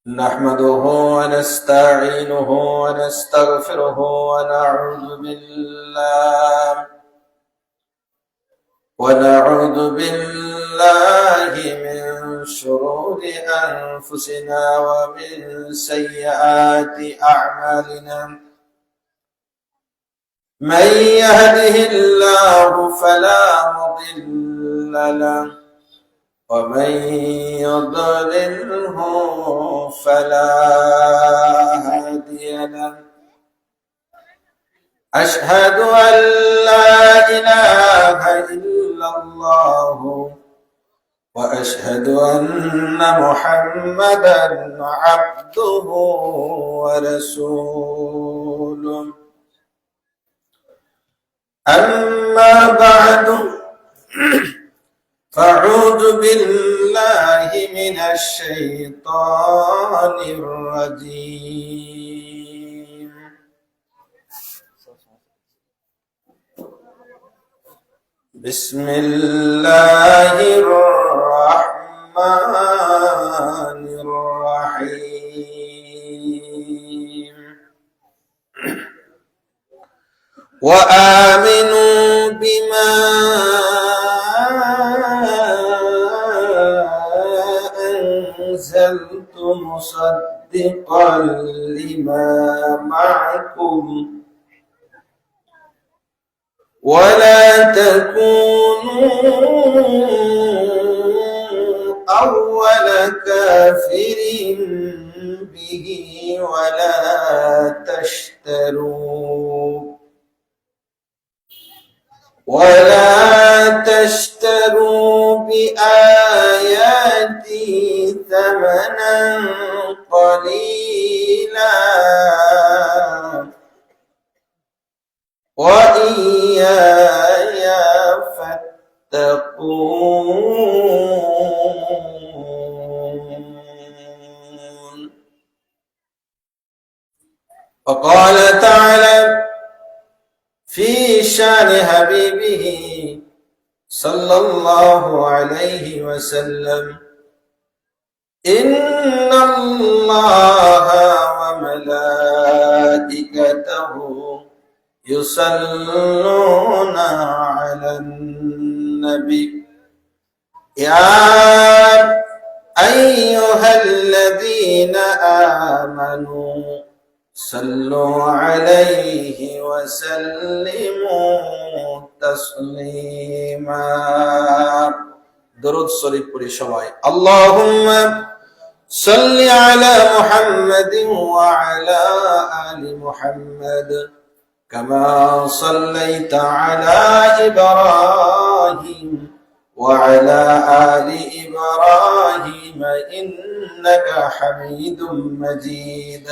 نحمده ونستعينه ونستغفره ونعوذ بالله من شرور أنفسنا ومن سيئات أعمالنا. من يهده الله فلا مضل له ومن يضلله فلا هادي له. أشهد أن لا إله إلا الله وأشهد أن محمدا عبده ورسوله. أما بعد فأعوذ بالله من الشيطان الرجيم. بسم الله الرحمن الرحيم. وآمنوا بما أنزلت مصدقا لما معكم ولا تكونوا أول كافر به ولا تشتروا بآياتي ثمنا قليلا وإياي فاتقون. وقال تعالى في شان حبيبه صلى الله عليه وسلم: إن الله وملائكته يصلون على النبي يا أيها الذين آمنوا صلوا عليه وسلموا تسليما. درود شريف পড়ি সবাই। اللهم صل على محمد وعلى آل محمد كما صليت على إبراهيم وعلى آل إبراهيم إنك حميد مجيد.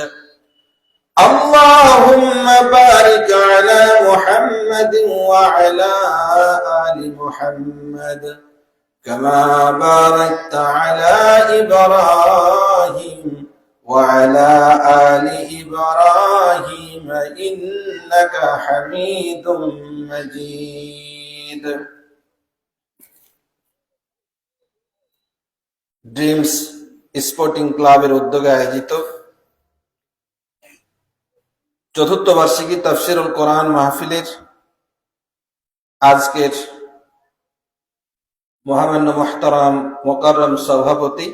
اللهم بارك على محمد وعلى آل محمد كما باركت على إبراهيم وعلى آل إبراهيم إنك حميد مجيد. Dreams sporting ক্লাবের উদ্যোগে আয়োজিত চতুর্থ বার্ষিকী তাফসীরুল কোরআন মাহফিলের আজকের মহামান্য মুহতারাম মুকাররম সভাপতি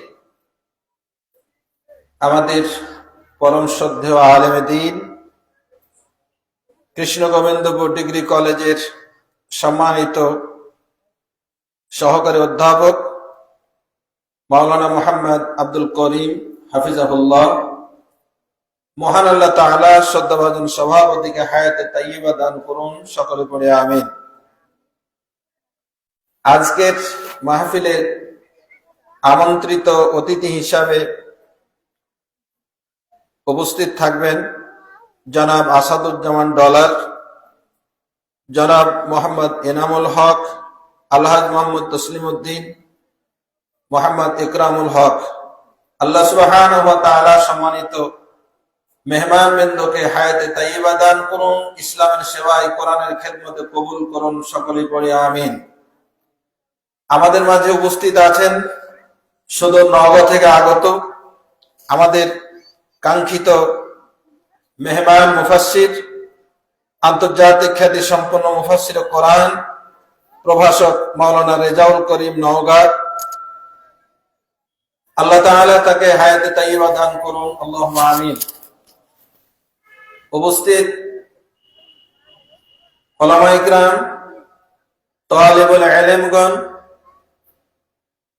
আমাদের পরম শ্রদ্ধেয় আলেমে দ্বীন কৃষ্ণ গোবিন্দপুর ডিগ্রি কলেজের সম্মানিত সহকারী অধ্যাপক মাওলানা মুহাম্মদ আব্দুল করিম হাফিজাহুল্লাহ, মহান আল্লাহ তাআলা শ্রদ্ধাভাজন সভাপতিকে হায়াতে তাইয়্যিবা দান করুন, সকলে পড়ে আমিন। আজকের মাহফিলে আমন্ত্রিত অতিথি হিসাবে উপস্থিত থাকবেন জনাব আসাদুজ্জামান ডলার, জনাব মোহাম্মদ এনামুল হক, আলহাজ মোহাম্মদ তসলিম উদ্দিন, মোহাম্মদ ইকরামুল হক। আল্লাহ সুবহানাহু ওয়া তাআলা সম্মানিত মেহমানবৃন্দকে হায়াতে তাইয়্যিবা দান করুন, ইসলামের সেবায় কোরআনের খেদমতে কবুল করুন, সকলেই পড়ি আমিন। আমাদের মাঝে উপস্থিত আছেন সুদূর নওগাঁ থেকে আগত আমাদের কাঙ্ক্ষিত মেহমান মুফাসসির, আন্তর্জাতিক খ্যাতি সম্পন্ন মুফাসসির কোরআন প্রভাষক মাওলানা রেজাউল করিম নওগাঁ, আল্লাহ তাআলা তাকে হায়াতে তাইয়্যিবা দান করুন, আল্লাহুম্মা আমিন। উপস্থিত উলামায়ে কিরাম, তালিবুল ইলমগণ,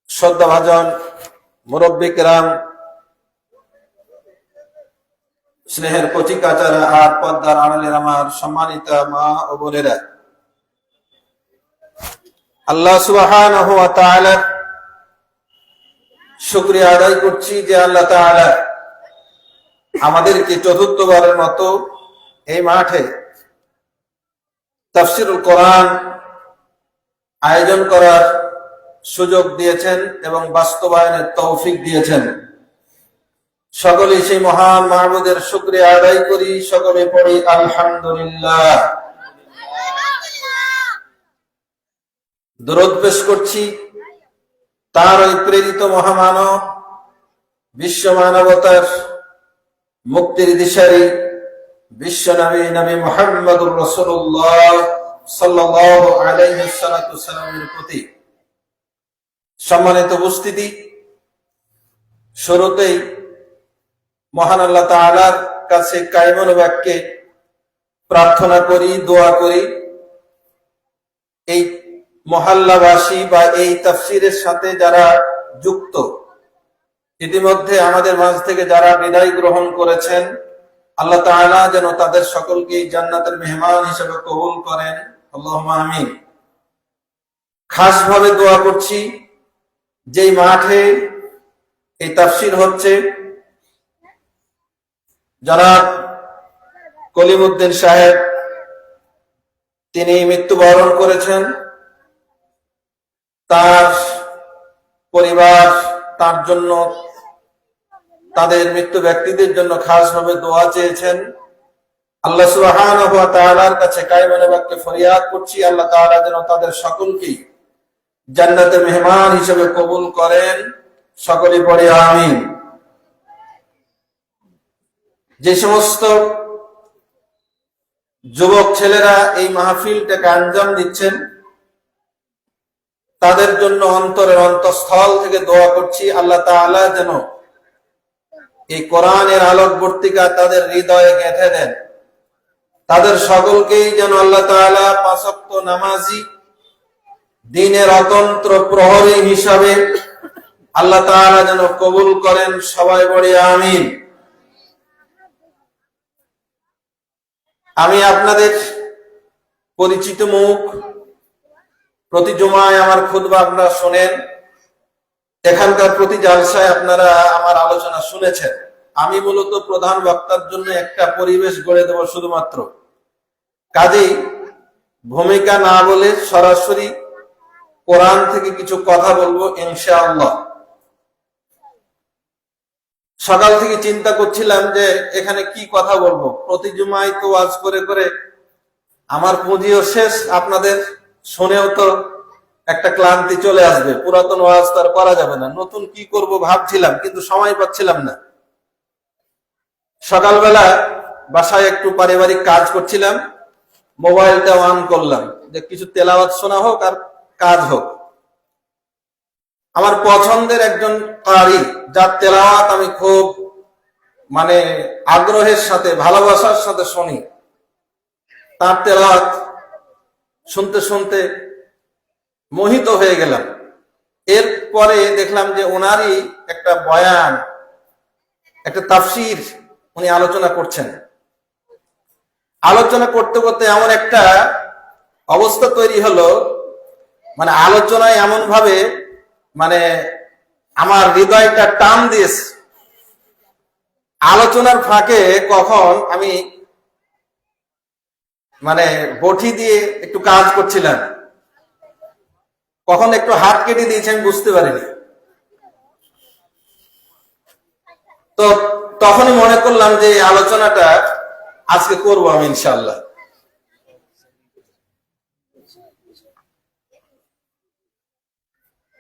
শ্রদ্ধাভাজন মুরব্বী কিরাম, স্নেহের কচিকাচারা আর পর্দার আড়ালের আমার সম্মানিত মা ও বোনেরা, আল্লাহ সুবহানাহু ওয়া তাআলার শুকরিয়া আদায় করছি যে আল্লাহ তাআলা আমাদেরকে চতুর্থবারের মতো এই মাঠে তাফসীরুল কোরআন আয়োজন করার সুযোগ দিয়েছেন এবং বাস্তবায়নের তৌফিক দিয়েছেন। সকলেই সেই মহান মাহবুদের শুকরিয়া আদায় করি, সকলে পড়ি আলহামদুলিল্লাহ। দরুদ পেশ করছি তার ওই প্রেরিত মহামানব, বিশ্ব মানবতার মুক্তির দিশারি বিশ্ব নবী নবী মুহাম্মদুর রাসূলুল্লাহ সাল্লাল্লাহু আলাইহি ওয়াসাল্লামের প্রতি সম্মানিত উপস্থিতি। শুরুতেই মহান আল্লাহ তাআলার কাছে কায়মন বাক্যে প্রার্থনা করি, দোয়া করি, এই মহল্লাবাসী বা এই তাফসীরের সাথে যারা যুক্ত, ইতিমধ্যে আমাদের মাঝ থেকে যারা বিদায় গ্রহণ করেছেন, আল্লাহ তাআলা যেন তাদের সকলকে জান্নাতের মেহমান হিসেবে কবুল করেন, আল্লাহুম্মা আমিন। খাস ভাবে দোয়া করছি যেই মাঠে এই তাফসীর হচ্ছে, জনাব কলিমউদ্দিন সাহেব তিনি মৃত্যুবরণ করেছেন। তার পরিবার, তার জন্য, তাদের মৃত্যু ব্যক্তিদের জন্য খাসভাবে দোয়া চেয়েছেন। আল্লাহ সুবহানাহু ওয়া তাআলার কাছে কায়মনে বাক্যে ফরিয়াদ করছি, আল্লাহ তাআলা যেন তাদের সকলকে জান্নাতের মেহমান হিসেবে কবুল করেন, সকলে পড়ে আমিন। যে সমস্ত যুবক ছেলেরা এই মাহফিলটাকে আঞ্জাম দিচ্ছেন, তাদের জন্য অন্তরের অন্তঃস্থল থেকে দোয়া করছি, আল্লাহ তাআলা যেন এই কোরআনের আলোকবর্তিকা তাদের হৃদয়ে গেঁথে দেন। তাদের সকলকেই যেন আল্লাহ তাআলা পাঁচ ওয়াক্ত নামাজি, দ্বীনের অতন্ত্র প্রহরী হিসাবে আল্লাহ তাআলা যেন কবুল করেন, সবাই বলি আমিন। আমি আপনাদের পরিচিত মুখ, প্রতি জুমায় আমার খুতবা আপনারা শোনেন, এখানকার প্রতি জালসায় আপনারা আমার আলোচনা শুনেছেন। আমি মূলত প্রধান বক্তার জন্য একটা পরিবেশ গড়ে দেব শুধুমাত্র, কাজেই ভূমিকা না বলে সরাসরি কোরআন থেকে কিছু কথা বলবো ইনশাআল্লাহ। সকাল থেকে চিন্তা করছিলাম যে এখানে কি কথা বলবো। প্রতি জুমায় তো ওয়াজ করে করে আমার পুঁজিও শেষ, আপনাদের শুনেও তো একটা ক্লান্তি চলে আসবে, পুরাতন ওয়াজ তো আর করা যাবে না। নতুন কি করব ভাবছিলাম, কিন্তু সময় পাচ্ছিলাম না। সকালবেলা বাসায় একটু পারিবারিক কাজ করছিলাম, মোবাইলটা অন করলাম যে কিছু তেলাওয়াত শোনা হোক আর কাজ হোক। আমার পছন্দের একজন কারি, যার তেলাওয়াত আমি খুব আগ্রহের সাথে, ভালোবাসার সাথে শুনি, তার তেলাওয়াত শুনতে শুনতে মোহিত হয়ে গেলাম। এরপরে দেখলাম যে ওনারই একটা বয়ান, একটা তাফসীর উনি আলোচনা করছেন। আলোচনা করতে করতে এমন একটা অবস্থা তৈরি হলো, আলোচনায় এমন ভাবে আমার হৃদয়টা টান দিয়েছে। আলোচনার ফাঁকে কখন আমি বটি দিয়ে একটু কাজ করছিলাম, কখন একটু হাত কেটে দিয়েছে আমি বুঝতে পারিনি। তো তখনই মনে করলাম যে এই আলোচনাটা আজকে করবো আমি ইনশাআল্লাহ।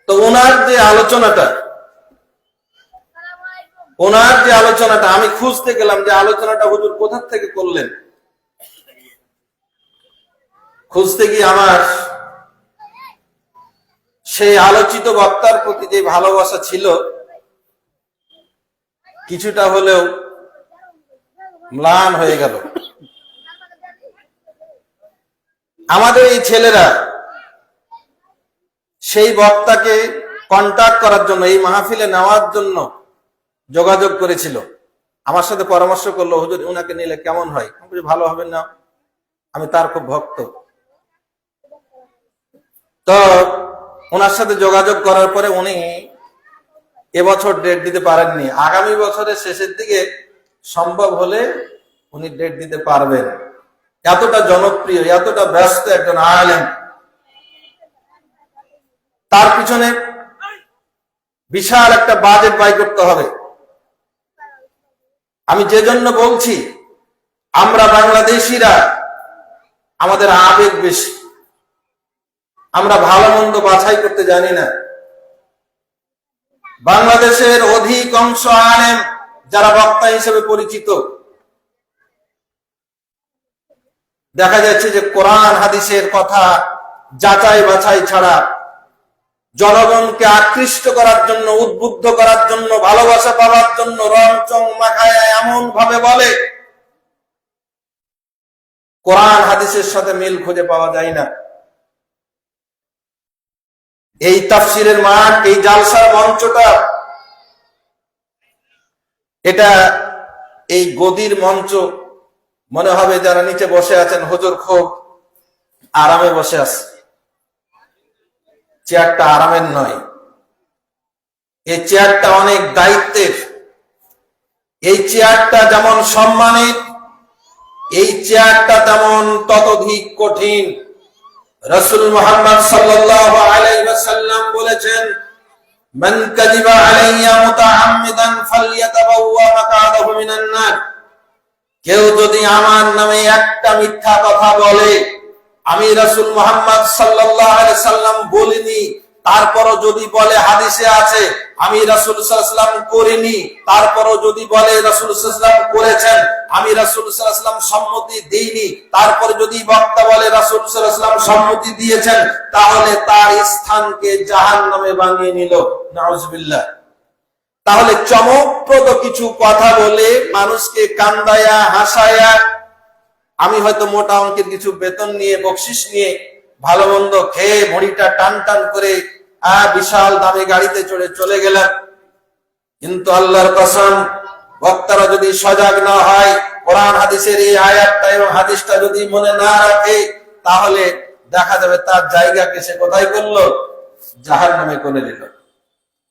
তো ওনার যে আলোচনাটা, ওনার যে আলোচনাটা আমি খুঁজতে গেলাম যে আলোচনাটা হুজুর কোথা থেকে করলেন, খুঁজতে গিয়ে আমার সেই আলোচিত বক্তার প্রতি যে ভালোবাসা ছিল কিছুটা হলেও ম্লান হয়ে গেল। আমাদের এই ছেলেরা সেই বক্তাকে কন্টাক্ট করার জন্য, এই মাহফিলে নেওয়ার জন্য যোগাযোগ করেছিল, আমার সাথে পরামর্শ করলো, হুজুর উনাকে নিলে কেমন হয়? ভালো হবে না, আমি তার খুব ভক্ত। তো ওনার সাথে যোগাযোগ করার পরে উনি এবছর ডেট দিতে পারেননি, আগামী বছরের শেষের দিকে সম্ভব হলে উনি ডেট দিতে পারবেন। এতটা জনপ্রিয়, এতটা ব্যস্ত একজন আলেম, তার পিছনে বিশাল একটা বাজেট ব্যয় করতে হবে। আমি যে জন্য বলছি, আমরা বাংলাদেশিরা আমাদের আবেগ বেশি, আমরা ভালো মন্দ বাছাই করতে জানি না। বাংলাদেশের অধিকাংশ আলেম যারা বক্তা হিসেবে পরিচিত, দেখা যাচ্ছে যে কোরআন হাদিসের কথা যাচাই বাছাই ছাড়া জনগণকে আকৃষ্ট করার জন্য, উদ্বুদ্ধ করার জন্য, ভালোবাসা পাওয়ার জন্য রং চং মাখায় এমন ভাবে বলে কোরআন হাদিসের সাথে মিল খুঁজে পাওয়া যায় না। এই তাফসিরের মাঠ, এই জালসার মঞ্চটা, এটা এই গদির মঞ্চ মনে হবে যারা নিচে বসে আছেন হুজুর খুব আরামে বসে আছে। চেয়ারটা আরামের নয়, এই চেয়ারটা অনেক দায়িত্বের। এই চেয়ারটা যেমন সম্মানের, এই চেয়ারটা তেমন ততোধিক কঠিন। রাসূল মুহাম্মদ সাল্লাল্লাহু আলাইহি ওয়াসাল্লাম বলেছেন, মান কাযিবা আলাইয়া মুতাআম্মিদান ফালইয়াতাবাওয়া মাকআদাহু মিনান নার। কেউ যদি আমার নামে একটা মিথ্যা কথা বলে, আমি রাসূল মুহাম্মদ সাল্লাল্লাহু আলাইহি ওয়াসাল্লাম বলিনি, তারপরও যদি বলে হাদিসে আছে, আমি রাসূল সাল্লাল্লাহু আলাইহি ওয়াসাল্লাম করিনি, তারপরও যদি বলে রাসূল সাল্লাল্লাহু আলাইহি ওয়াসাল্লাম করেছেন, আমি রাসূল সাল্লাল্লাহু আলাইহি ওয়াসাল্লাম সম্মতি দেইনি, তারপরে যদি বক্তা বলে রাসূল সাল্লাল্লাহু আলাইহি ওয়াসাল্লাম সম্মতি দিয়েছেন, তাহলে তার স্থানকে জাহান্নামে বানিয়ে নিল, নাউজুবিল্লাহ। তাহলে চমকপ্রদ কিছু কথা বলে মানুষকে কান্দায়া হাসায়া, আমি হয়তো মোটা অঙ্কের কিছু বেতন নিয়ে, বকশিশ নিয়ে, ভালো মন্দ খেয়ে ভড়িটা টান টান করে বিশাল দামি গাড়িতে চড়ে চলে গেলাম, কিন্তু আল্লাহর কসম, বক্তারা যদি সজাগ না হয়, কোরআন হাদিসের এই আয়াতটা এবং হাদিসটা যদি মনে না রাখে, তাহলে দেখা যাবে তার জায়গাকে সে কোথায় করলো? জাহান্নামে করে দিল।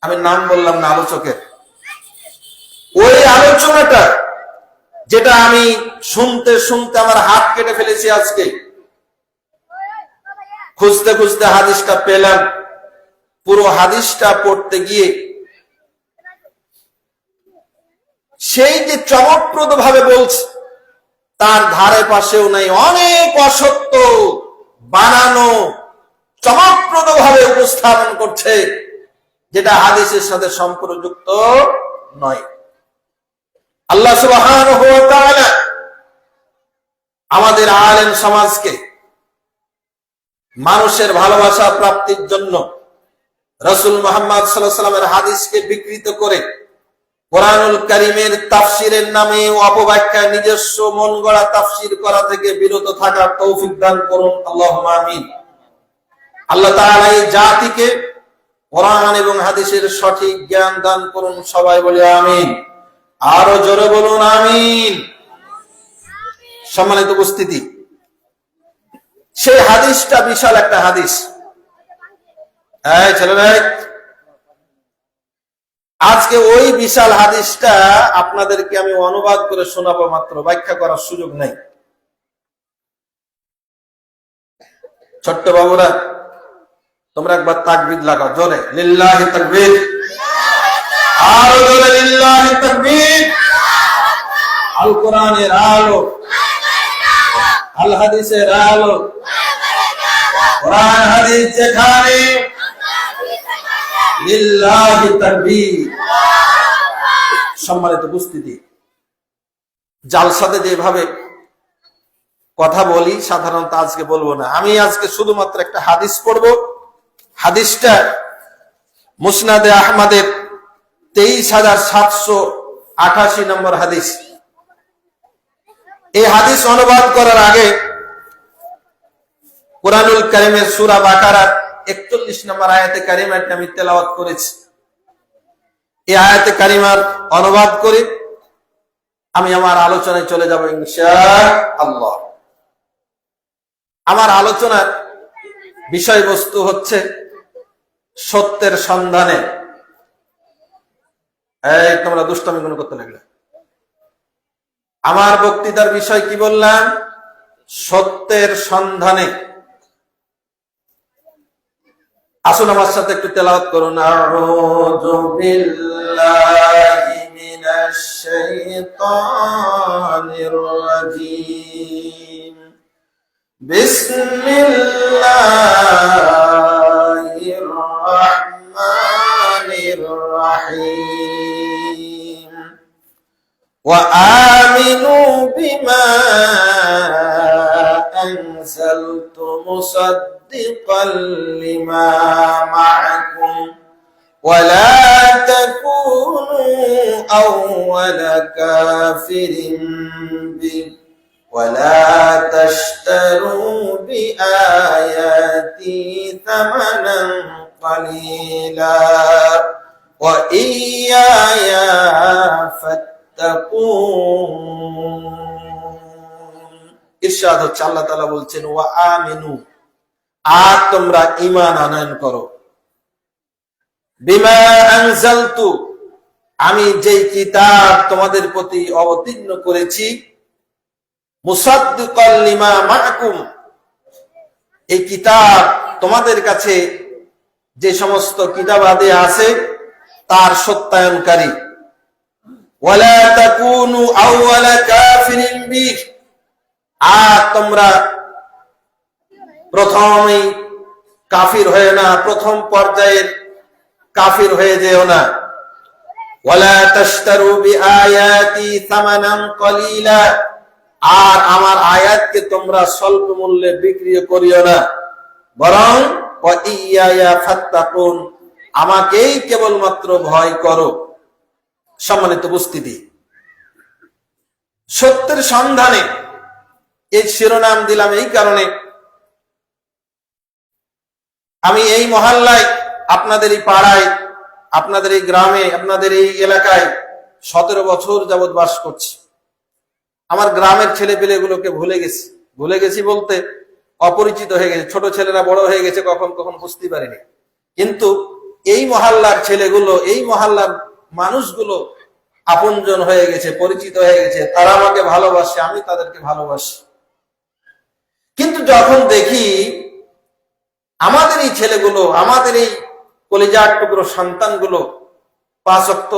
আমি নাম বললাম না আলোচকের। ওই আলোচনাটা যেটা আমি শুনতে শুনতে আমার হাত কেটে ফেলেছি, আজকে খুঁজতে খুঁজতে হাদিসটা পেলাম। পুরো হাদিসটা পড়তে গিয়ে সেই যে চমকপ্রদ ভাবে বলছে, তার ধারে পাশেও নাই, অনেক অসত্য বানানো চমকপ্রদ ভাবে উপস্থাপন করছে, যেটা হাদিসের সাথে সম্পর্কযুক্ত নয়। আল্লাহ সুবহানাহু ওয়া তাআলা আমাদের আলেম সমাজকে মানুষের ভালোবাসা প্রাপ্তির জন্য রাসূল মুহাম্মদ সাল্লাল্লাহু আলাইহি ওয়াসাল্লামের হাদিসকে বিকৃত করে কোরআনুল কারীমের তাফসীরের নামে অপব্যাখ্যা, নিজস্ব মন গড়া তাফসীর করা থেকে বিরত থাকার তৌফিক দান করুন, আল্লাহুম্মা আমিন। আল্লাহ তাআলা এই জাতিকে কোরআন এবং হাদিসের সঠিক জ্ঞান দান করুন, সবাই বলি আমিন। আরো জোরে বলুন আমিন। সম্মানিত উপস্থিতি, সেই হাদিসটা বিশাল একটা হাদিস। ছেলেরা, আজকে ওই বিশাল হাদিসটা আপনাদেরকে আমি অনুবাদ করে শোনাবো মাত্র, ব্যাখ্যা করার সুযোগ নেই। ছোট্ট বাবুরা, তোমরা একবার তাকবীর লাগাও জোরে, লিল্লাহি তাকবীর, আরো জোরে লিল্লাহি তাকবীর। আল কোরআনের আলো, আল হাদিসের আলো, কোরআন হাদিস যেখানে, লিল্লাহি তাকবীর। সম্মানিত উপস্থিতি, জালসাতে যেভাবে কথা বলি সাধারণত আজকে বলবো না। আমি আজকে শুধুমাত্র একটা হাদিস পড়বো। হাদিসটা মুসনাদে আহমদের 23,788 নম্বর হাদিস। এই হাদিস অনুবাদ করার আগে কুরআনুল কারীমের সূরা বাকারার 41 নম্বর আয়াতে কারিমাটি আমি তেলাওয়াত করেছি। এই আয়াতে কারিমার অনুবাদ করে আমি আমার আলোচনায় চলে যাব ইনশাআল্লাহ। আমার আলোচনার বিষয়বস্তু হচ্ছে সত্যের সন্ধানে। এই তোমরা দুষ্টামি গুলো করতে লাগলে। আমার বক্তৃতার বিষয় কি বললাম? সত্যের সন্ধানে। আসুন আমার সাথে একটু তেলাওয়াত করুন। আউযু বিল্লাহি মিনাশ শাইতানির রাজীম। বিসমিল্লাহির রাহমানির রাহিম। ওয়া আমিনু বিমা আনজালতু মুসাদ্দিকাল লিমা মা'আকুম ওয়া লা তাকুনু আউওয়ালা কাফিরিন বিহি ওয়া লা তাশতারু বিআয়াতি থামানান কালীলা ওয়া ইয়্যায়া ফাত্তাকুন। ইরশাদ হচ্ছে, আল্লাহ তাআলা বলছেন ওয়া আমিনু, আর তোমরা ঈমান আনয়ন করো, বিমা আনজালতু, আমি যেই কিতাব তোমাদের প্রতি অবতীর্ণ করেছি, মুসাদ্দিকাল লিমা মা'আকুম, এই কিতাব তোমাদের কাছে যে সমস্ত কিতাবাদি আছে তার সত্যায়নকারী। ওয়ালা তাকুনু আউওয়ালা কাফিরিন বিহি, আর তোমরা প্রথমেই কাফির হয়ে না, প্রথম পর্যায়ের কাফির হয়ে যেও না। ওয়ালা তাশতারু বিআয়াতি থামানান কালীলা, আর আমার আয়াতকে তোমরা স্বল্প মূল্যে বিক্রি করিও না, বরং ওয়া ইয়্যায়া ফাত্তাকুন, আমাকেই কেবলমাত্র ভয় করো। সম্মানিত উপস্থিতি, সত্যের সন্ধানে এই শিরোনাম দিলাম এই কারণে, আমি এই মহল্লায়, আপনাদের এই পাড়ায়, আপনাদের এই গ্রামে, আপনাদের এই এলাকায় 17 বছর যাবৎ বাস করছি। আমার গ্রামের ছেলে পেলেগুলোকে ভুলে গেছি বলতে অপরিচিত হয়ে গেছে। ছোট ছেলেরা বড় হয়ে গেছে, কখন বুঝতে পারিনি। কিন্তু এই মহল্লার ছেলেগুলো, এই মহল্লার মানুষগুলো আপনজন হয়ে গেছে, পরিচিত হয়ে গেছে। তারা আমাকে ভালোবাসে, আমি তাদেরকে ভালোবাসি। কিন্তু যখন দেখি আমাদের এই ছেলেগুলো, আমাদের এই কলিজার টুকরো সন্তানগুলো 5 ওয়াক্ত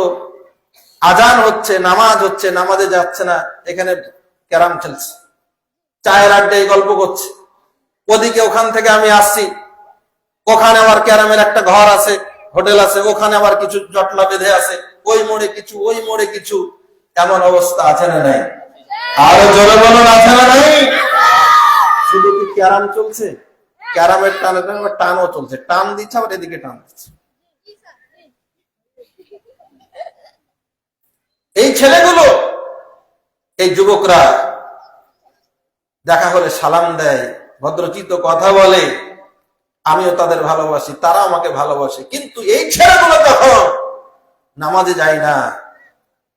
আজান হচ্ছে, নামাজ হচ্ছে, নামাজে যাচ্ছে না, এখানে ক্যারাম খেলছে, চায়ের আড্ডায় গল্প করছে, ওদিকে ওখান থেকে আমি আসছি, ওখানে আবার ক্যারামের একটা ঘর আছে, হোটেল আছে, ওখানে আবার কিছু জটলা বেঁধে আছে, ওই মোড়ে কিছু, ওই মোড়ে কিছু। এমন অবস্থা আছে না নাই? আরো জোরে বলুন, আছে না নাই? শুধু কি ক্যারাম চলছে? ক্যারামের টানও চলছে, টান দিচ্ছে, আবার এদিকে টান দিচ্ছে। এই ছেলেগুলো, এই যুবকরা দেখা হলে সালাম দেয়, ভদ্রচিত কথা বলে, আমিও তাদের ভালোবাসি, তারা আমাকে ভালোবাসে। কিন্তু এই ছেলেগুলো যখন নামাজে যায় না,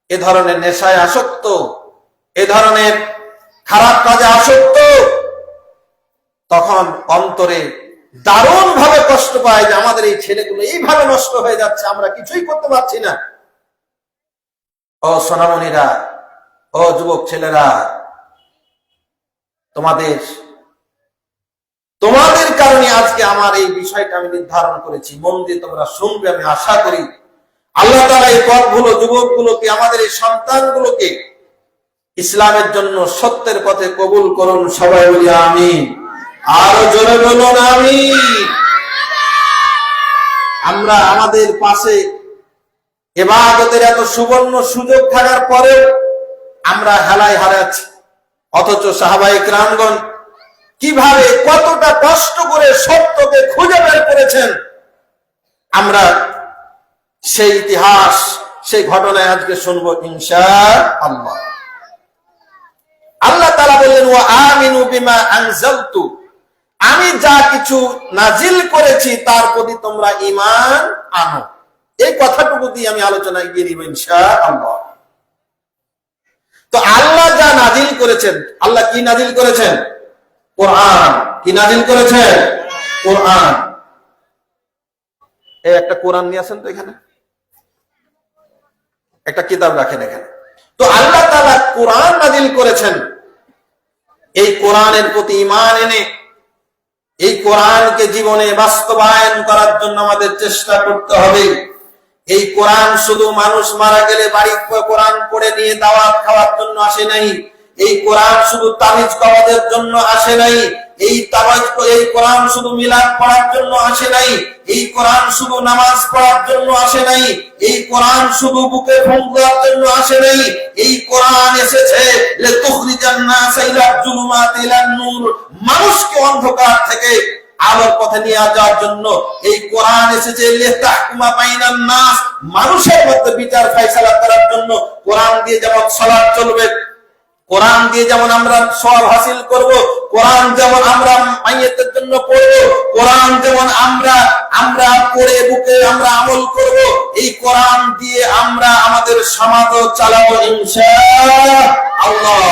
এ ধরনের নেশায় আসক্ত, এ ধরনের খারাপ কাজে আসক্ত, তখন অন্তরে দারুণ ভাবে কষ্ট পায় যে আমাদের এই ছেলেগুলো এইভাবে নষ্ট হয়ে যাচ্ছে, আমরা কিছুই করতে পারছি না। ও সোনামণিরা, ও যুবক ছেলেরা, তোমাদের কারণে আজকে আমার এই বিষয়টা আমি নির্ধারণ করেছি। মন দিয়ে তোমরা শুনবে, আমি আশা করি আল্লাহ তাআলা এই পথগুলো, যুবকগুলোকে, আমাদের এই সন্তানগুলোকে ইসলামের জন্য সত্যের পথে কবুল করুন। সবাই বলি আমিন। আরো জোরে বলুন আমিন। আমরা আমাদের পাশে ইবাদতের এত সুবর্ণ সুযোগ থাকার পরেও আমরা হেলায় হারাচ্ছি। অথচ সাহাবায়ে কেরামগণ কিভাবে কতটা কষ্ট করে সত্যকে খুঁজে বের করেছেন, আমরা সেই ইতিহাস, সেই ঘটনায় আজকে শুনবো ইনশাআল্লাহ। আল্লাহ তাআলা বললেন, ওয়া আমিনু বিমা আনজালতু, আমি যা কিছু নাজিল করেছি তার প্রতি তোমরা ঈমান আনো। এই কথাটুকু দিয়ে আমি আলোচনায় গিয়ে নিব ইনশাআল্লাহ। তো আল্লাহ যা নাজিল করেছেন, আল্লাহ কি নাজিল করেছেন? কোরআন। কি নাজিল করেছেন? কোরআন। এই একটা কোরআন নিয়ে আসেন তো, এখানে একটা কিতাব রাখেন এখানে। তো আল্লাহ তাআলা কোরআন নাজিল করেছেন। এই কোরআনের প্রতি ঈমান এনে এই কোরআনকে জীবনে বাস্তবায়ন করার জন্য আমাদের চেষ্টা করতে হবে। এই কোরআন শুধু মানুষ মারা গেলে বাড়ি কোরআন পড়ে নিয়ে দাওয়াত খাওয়ার জন্য আসে নাই। এই কোরআন শুধু তাবিজ কওয়াদের জন্য আসে নাই। এই কোরআন শুধু মিলাদ পড়ার জন্য আসে নাই। এই কোরআন শুধু নামাজ পড়ার জন্য আসে নাই। এই কোরআন শুধু বুকে ফুঁক দেওয়ার জন্য আসে নাই। এই কোরআন এসেছে লিতুখরিজান নাস ইলা যুলুমাতি ইলান নূর, মানুষকে অন্ধকার থেকে আলোর পথে নিয়ে যাওয়ার জন্য। এই কোরআন এসেছে লিতাহকুমা বাইনান নাস, মানুষের মধ্যে বিচার ফায়সালা করার জন্য। কোরআন দিয়ে যেমন সালাত চলবে, কোরআন দিয়ে যেমন আমরা সওয়াব হাসিল করব, কোরআন যেমন আমরা মাইয়াতের জন্য পড়ব, কোরআন যেমন আমরা পড়ে বুকে আমরা আমল করব, এই কোরআন দিয়ে আমরা আমাদের সমাজ চালাবো ইনশাআল্লাহ।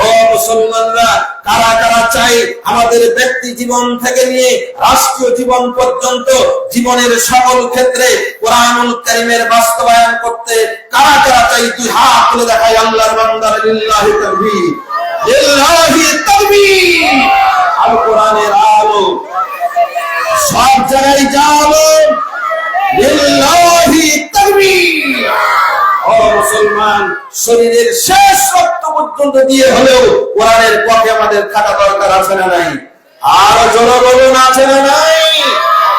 ও মুসলমানরা, কারা কারা চাই আমাদের ব্যক্তি জীবন থেকে নিয়ে রাষ্ট্রীয় জীবন পর্যন্ত জীবনের সকল ক্ষেত্রে কোরআনুল কারীমের বাস্তবায়ন করতে? কারা কারা চাই? দুই হাত তুলে দেখাই আল্লাহর বান্দারা। লিল্লাহি তাকবীর, লিল্লাহি তাকবীর। আল কোরআনের আলো সব জায়গায় যাবে। লিল্লাহি তাকবীর। ও মুসলমান, শরীরের শেষ রক্ত পর্যন্ত দিয়ে হলেও কোরআনের পথে আমাদের থাকা দরকার, আছে না নাই? আর জোরে বলুন, আছে না নাই?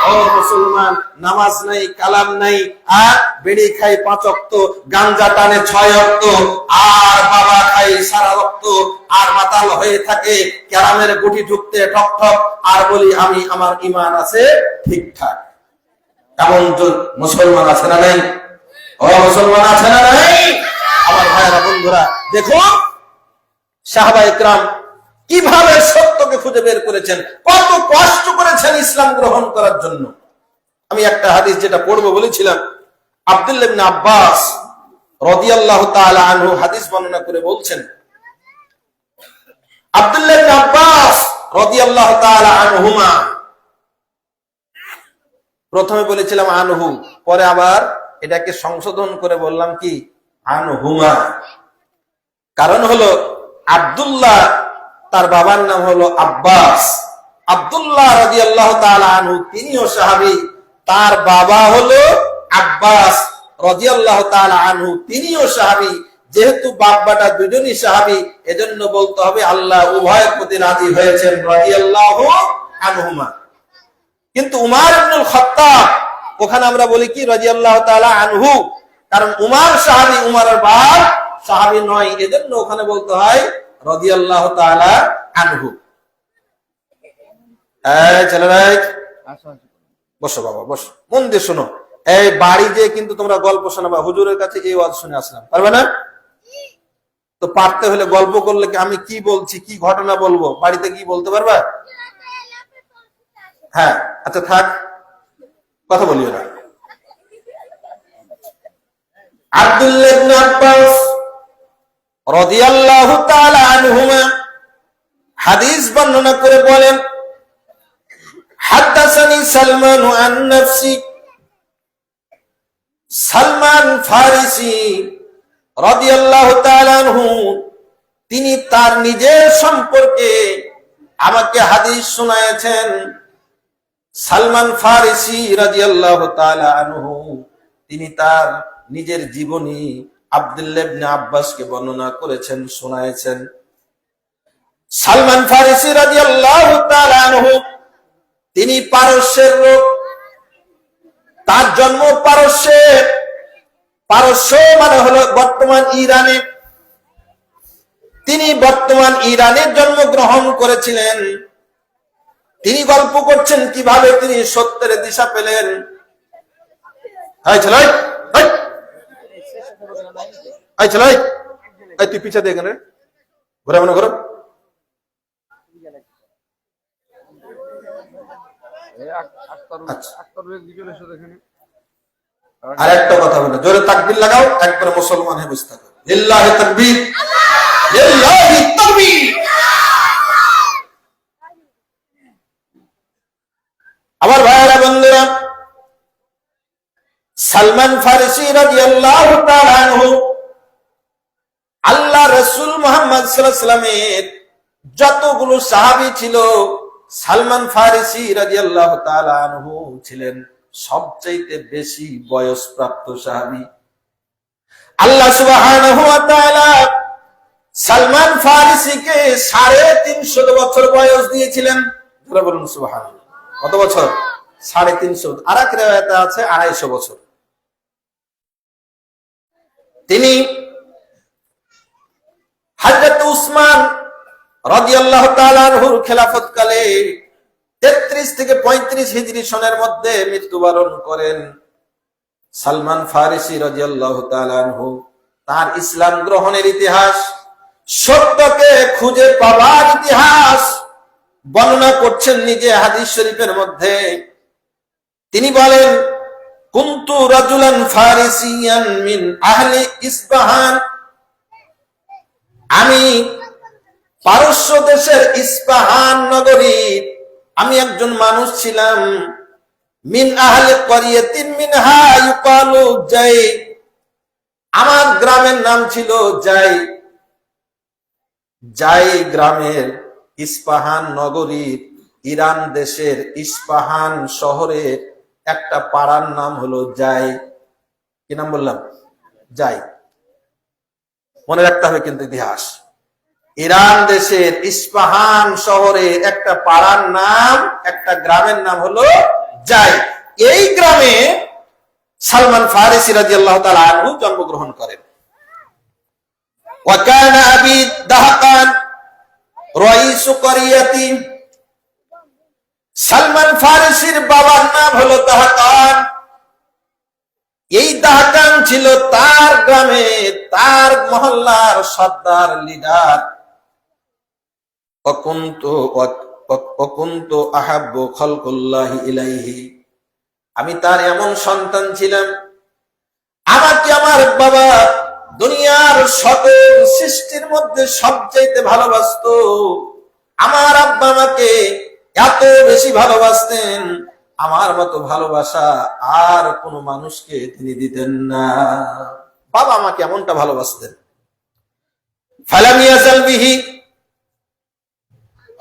ও মুসলমান, নামাজ নাই, কালাম নাই, আর বেড়ি খাই 5 ওয়াক্ত, গাঞ্জা টানে 6 ওয়াক্ত, আর বাবা খাই সারা ওয়াক্ত, আর মাতাল হয়ে থাকে কেরামের গুটি ঢুকতে ঠক ঠক, আর বলি আমি আমার ঈমান আছে ঠিকঠাক। এমন মুসলমান আছে না নাই? ও মুসলমান, আছে না নাই? আমার ভাইয়েরা, বন্ধুরা, দেখুন সাহাবায়ে কেরাম কিভাবে সত্যকে খুঁজে বের করেছেন, কত কষ্ট করেছেন ইসলাম গ্রহণ করার জন্য। আমি একটা হাদিস যেটা পড়বো বলেছিলাম, আব্দুল্লাহ ইবনে আব্বাস রাদিয়াল্লাহু তাআলা আনহু হাদিস বর্ণনা করে বলছেন, আব্দুল্লাহ ইবনে আব্বাস রাদিয়াল্লাহু তাআলা আনহুমা, প্রথমে বলেছিলাম আনহু, পরে আবার এটাকে সংশোধন করে বললাম কি আনহুমা। কারণ হলো আব্দুল্লাহ, তার বাবার নাম হলো আব্বাস। আব্দুল্লাহ রাদিয়াল্লাহু তাআলা আনহু তিনিও সাহাবী, তার বাবা হলো আব্বাস রাদিয়াল্লাহু তাআলা আনহু, তিনিও সাহাবী। যেহেতু বাব্বাটা দুজনই সাহাবী, এজন্য বলতে হবে আল্লাহ উভয়ের প্রতি রাজি হয়েছেন রাদিয়াল্লাহু আনহুমা। কিন্তু উমর ইবনুল খাত্তাব, ওখানে আমরা বলি কি রাদিয়াল্লাহু তাআলা আনহু, কারণ উমর সাহাবী, উমরের বাপ সাহাবী নয়, এজন্য ওখানে বলতে হয় রাদিয়াল্লাহু তাআলা আনহু। এই ছেলেরা বসো বাবা, বসো, মন দিয়ে শোনো। এই বাড়ি যে কিন্তু তোমরা গল্প শোনাবা, হুজুরের কাছে এই ওয়াজ শুনে আসলাম, পারবে না? তো পারতে হলে গল্প করলে আমি কি বলছি, কি ঘটনা বলবো, বাড়িতে কি বলতে পারবা? হ্যাঁ, আচ্ছা থাক, কথা বলিও না। আব্দুল্লাহ ইবনে আব্বাস রাদিয়াল্লাহু তাআলা আনহুমা হাদিস বর্ণনা করে বলেন, হাদাসানি সালমান আন নাফসি, সালমান ফারিসি রাদিয়াল্লাহু তাআলা আনহু তিনি তার নিজের সম্পর্কে আমাকে হাদিস শোনায়েছেন। সালমান ফারিসি রাদিয়াল্লাহু তাআলা আনহু তিনি তার নিজের জীবনী আব্দুল্লাহ ইবনে আব্বাসকে বর্ণনা করেছেন, শোনায়েছেন। সালমান ফারিসি রাদিয়াল্লাহু তাআলা আনহু তিনি পারস্যের লোক, তার জন্ম পারস্যে, পারস্য মানে হলো বর্তমান ইরানে। তিনি বর্তমান ইরানে জন্মগ্রহণ করেছিলেন। তিনি গল্প করছেন কিভাবে তিনি সত্যের দিশা পেলেন। তুই পিছা দিয়ে এখানে ঘুরে মনে করো। আর একটা কথা বলে জোরে তাকবীর লাগাও, একবারে মুসলমান হয়ে বসে থাকো। লিল্লাহি তাকবীর, লিল্লাহি তাকবীর। আমার ভাইয়েরা বন্ধুরা, সালমান ফারসি রাদিয়াল্লাহু তাআলা আনহু আল্লাহ রাসূল মুহাম্মদ সাল্লাল্লাহু আলাইহি ওয়াসাল্লামের যতগুলো সাহাবী ছিল, সালমান ফারসি রাদিয়াল্লাহু তাআলা আনহু ছিলেন সবচেয়ে বেশি বয়সপ্রাপ্ত সাহাবী। আল্লাহ সুবহানাহু ওয়া তাআলা সালমান ফারসিকে 350 বছর বয়স দিয়েছিলেন। বলুন সুবহানাল্লাহ। কত বছর? 350। আর এক riwayate আছে 250 বছর। তিনি হযরত উসমান রাদিয়াল্লাহু তাআলা আনহুর খেলাফত কালে 33 থেকে 35 হিজরি সনের মধ্যে মৃত্যুবরণ করেন। সালমান ফারসি রাদিয়াল্লাহু তাআলা আনহু তার ইসলাম গ্রহণের ইতিহাস, সত্যকে খুঁজে পাওয়ার ইতিহাস বর্ণনা করছেন নিজে হাদিস শরীফের মধ্যে। তিনি বলেন, কুনতু রাজুলান ফারিসিয়ান মিন আহলি ইসবাহান, আমি পারস্য দেশের ইসবাহান নগরীর আমি একজন মানুষ ছিলাম। মিন আহলি ক্বরিয়াতিন মিনহা ইউকালু জাই, আমার গ্রামের নাম ছিল জাই। জাই গ্রামের ইস্পাহান নগরীর ইরান দেশের ইস্পাহান শহরের একটা পাড়ার নাম হলো জাই। কি নাম বললাম? জাই। মনে রাখতে হবে কিন্তু ইতিহাস। ইরান দেশের ইস্পাহান শহরের একটা পাড়ার নাম, একটা গ্রামের নাম হলো জাই। এই গ্রামে সালমান ফারসি রাদিয়াল্লাহু তাআলা আনহু জন্মগ্রহণ করেন। ওয়া কানা আবি দাহকান রাইসু ক্বরিয়াতি, সালমান ফারসির বাবার নাম হলো দাহকান। এই দাহকান ছিল তার গ্রামে, তার মহল্লার সর্দার, লিডার। অকুন্তু আহাব্বু খালকুল্লাহি ইলাইহি, আমি তার এমন সন্তান ছিলাম, আমাকে আমার বাবা দুনিয়ার সকল সৃষ্টির মধ্যে সবচেয়ে ভালোবাসতো। আমার আব্বা আমাকে এত বেশি ভালোবাসতেন, আমার মতো ভালোবাসা আর কোন মানুষকে তিনি দিতেন না। বাবা আমাকে এমনটা ভালোবাসতেন। ফালাম ইয়াজাল বিহি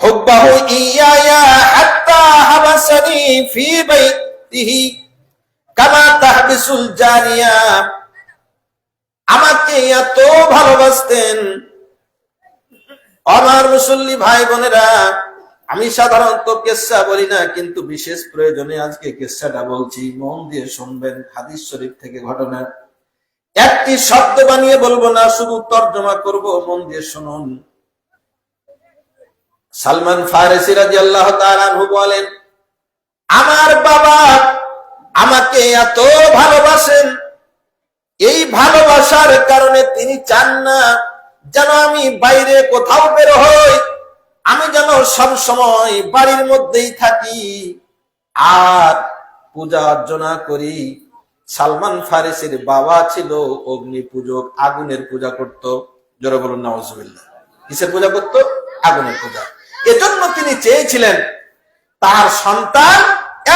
হুব্বাহু ইয়া হাত্তা হাবাসানি ফি বাইতিহি কামা তাহবিসুল জারিয়া, আমাকে এত ভালোবাসতেন। আমার মুসল্লি ভাই বোনেরা, আমি সাধারণত কিসসা বলি না, কিন্তু বিশেষ প্রয়োজনে আজকে কিসসাটা বলছি, মন দিয়ে শুনবেন। হাদিস শরীফ থেকে ঘটনা, একটি শব্দ বানিয়ে বলবো না, শুধু তর্জমা করব, মন দিয়ে শুনুন। সালমান ফারসি রাদিয়াল্লাহু তাআলা আনহু বলেন, আমার বাবা আমাকে এত ভালোবাসেন, এই ভালোবাসার কারণে তিনি চান না যেন আমি বাইরে কোথাও বের হই, আমি যেন সব সময় বাড়ির মধ্যেই থাকি আর পূজা অর্চনা করি। সালমান ফারসির বাবা ছিল অগ্নি পূজক, আগুনের পূজা করত। জোরে বলুন নাউজুবিল্লাহ। কিসের পূজা করত? আগুনের পূজা। এজন্য তিনি চেয়েছিলেন তার সন্তান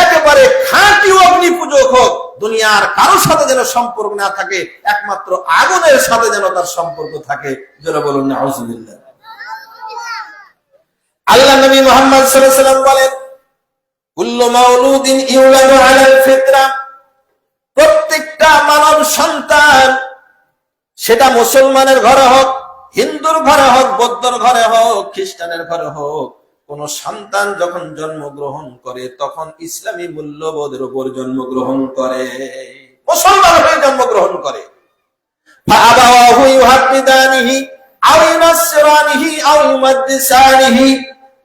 একেবারে খাঁটি অগ্নি পূজক হোক, দুনিয়ার কারোর সাথে যেন সম্পর্ক না থাকে, একমাত্র আগুনের সাথে যেন তার সম্পর্ক থাকে। জোরে বলুন নাউজুবিল্লাহ। আল্লাহ নবী মুহাম্মদ সাল্লাল্লাহু আলাইহি ওয়াসাল্লাম বলেন, কুল্লু মাউলুদিন ইউলাদু আলাল ফিতরা, প্রত্যেকটা মানব সন্তান, সেটা মুসলমানের ঘরে হোক, হিন্দুর ঘরে হোক, বৌদ্ধর ঘরে হোক, খ্রিস্টানের ঘরে হোক, কোন সন্তান যখন জন্মগ্রহণ করে তখন ইসলামী মূল্যবোধের উপর জন্মগ্রহণ করে, মুসলমান হয়ে জন্মগ্রহণ করে। ফাআবাওয়াহু ইউহাব্বিদানিহি আও ইউনাসসিরানিহি আও ইউমাদ্দিসানিহি,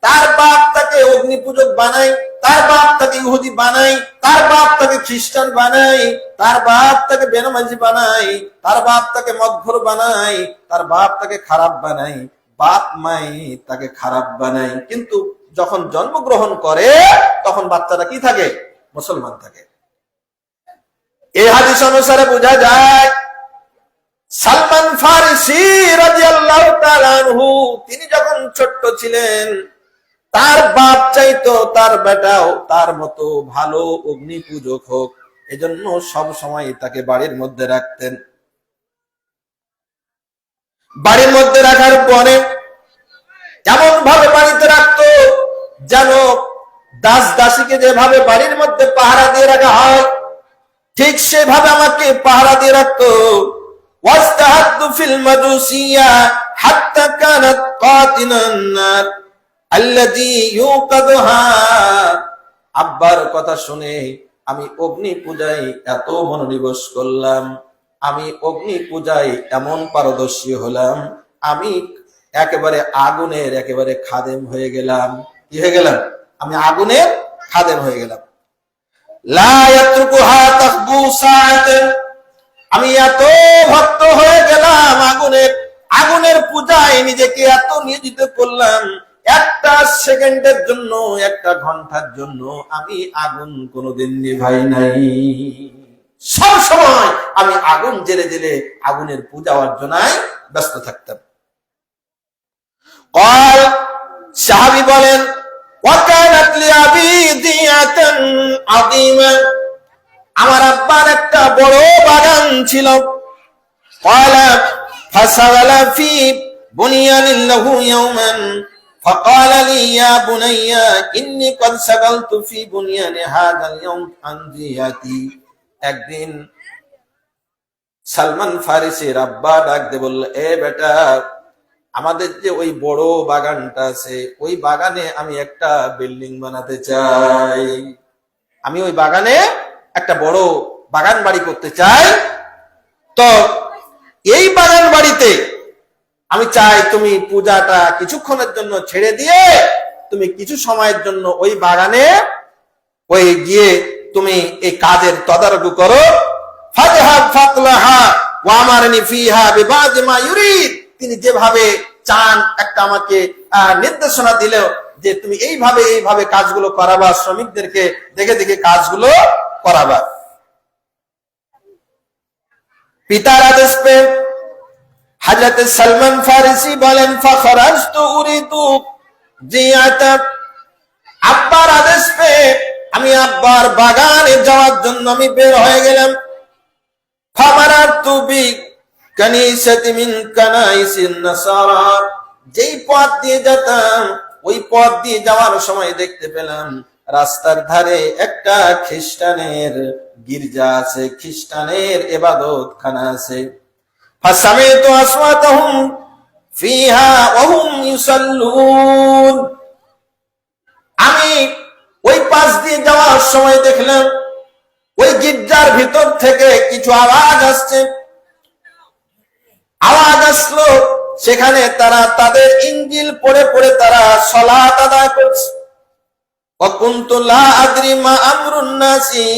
তার বাপ তাকে অগ্নি পূজক বানায়, তার বাপ তাকে ইহুদি বানায়, তার বাপ তাকে খ্রিস্টান বানায়, তার বাপ তাকে বেনামাজি বানায়, তার বাপ তাকে মদঘর বানায়, তার বাপ তাকে খারাপ বানায়, বাপ মাই তাকে খারাপ বানায়। কিন্তু যখন জন্মগ্রহণ করে তখন বাচ্চাটা কি থাকে? মুসলমান থাকে। এই হাদিস অনুসারে বোঝা যায় সালমান ফারিসি রাদিয়াল্লাহু তাআলা আনহু তিনি যখন ছোট্ট ছিলেন তার বাপ চাইতো তার বেটাও তার মতো ভালো অগ্নি পূজক হোক, এজন্য সব সময় তাকে বাড়ির মধ্যে রাখতেন। বাড়ির মধ্যে রাখার পরে এমন ভাবে বাড়িতে রাখতো যেন দাস দাসীকে যেভাবে বাড়ির মধ্যে পাহারা দিয়ে রাখা হয় ঠিক সেভাবে আমাকে পাহারা দিয়ে রাখতো। ওয়াস্তাহাদ্দু ফিল মাজুসিয়া হাত্তা কানাত কাতিনান নার আল্লাযী ইউকাদুহা। আব্বার কথা শুনে আমি অগ্নি পূজায় এত মনোনিবেশ করলাম, আমি অগ্নি পূজায় এমন পারদর্শী হলাম, আমি একেবারে আগুনের একেবারে খাদেম হয়ে গেলাম। কি হয়ে গেলাম? আমি আগুনের খাদেম হয়ে গেলাম। লা ইয়াতরুকুহা তাখবু সাআতান, আমি এত ভক্ত হয়ে গেলাম আগুনের পূজায় নিজেকে এত নিয়োজিত করলাম, একটা সেকেন্ডের জন্য একটা ঘন্টার জন্য আমি আগুন কোনোদিন নিভাই নাই। সব সময় আমি আগুন জেলে জেলে আগুনের পূজা অর্চনায় ব্যস্ত থাকতাম। قال সাহাবী বলেন وكانت لأبي ضيعة عظيمة, আমার আব্বার একটা বড় বাগান ছিল। قال فسغل في بنيان له يوما فقال لي يا بني إني قد سغلت في بنيان هذا اليوم عن ضيعتي। একদিন সালমান ফারিসির আব্বা ডাক দিয়ে বলল, এ বেটা, আমাদের যে ওই বড় বাগানটা আছে ওই বাগানে আমি একটা বিল্ডিং বানাতে চাই, আমি ওই বাগানে একটা বড় বাগান বাড়ি করতে চাই। তো এই বাগান বাড়িতে আমি চাই তুমি পূজাটা কিছুক্ষণের জন্য ছেড়ে দিয়ে তুমি কিছু সময়ের জন্য ওই বাগানে ওই গিয়ে তুমি এই কাজের তদারকি করো। ফাযহাব ফাতলাহা ওয়া আমারনি ফিহা বিবাদি মা ইউরিদ, তিনি যেভাবে চান একটা আমাকে নির্দেশনা দিল যে তুমি এইভাবে কাজগুলো করাবা, শ্রমিকদেরকে দেখে দেখে কাজগুলো করাবা। পিতার আদেশ পেয়ে হযরত সালমান ফারিসি বলেন ফাখরাজতু উরিদু জিয়াতা, আব্বার আদেশ পেয়ে আমি আব্বার বাগানে যাওয়ার জন্য আমি বের হয়ে গেলাম। ফামারাতু বি কানিসাতি মিন কানাইসিন নাসারা, যেই পথ দিয়ে যেতাম ওই পথ দিয়ে যাওয়ার সময় দেখতে পেলাম রাস্তার ধারে একটা খ্রিস্টানের গির্জা আছে, খ্রিস্টানের ইবাদতখানা আছে। ফাসামিতু আসওয়াতাহুম ফিহা ওয়া হুম ইউসাল্লুন, আমি ওই পাশ দিয়ে যাওয়ার সময় দেখলাম ওই গির্জার ভিতর থেকে কিছু আওয়াজ আসছে। আওয়াজ আসলো, সেখানে তারা তাদের ইনজিল পড়ে পড়ে তারা সালাত আদায় করছে। ওয়া কুনতু লা আদরি মা আমরুন নাসি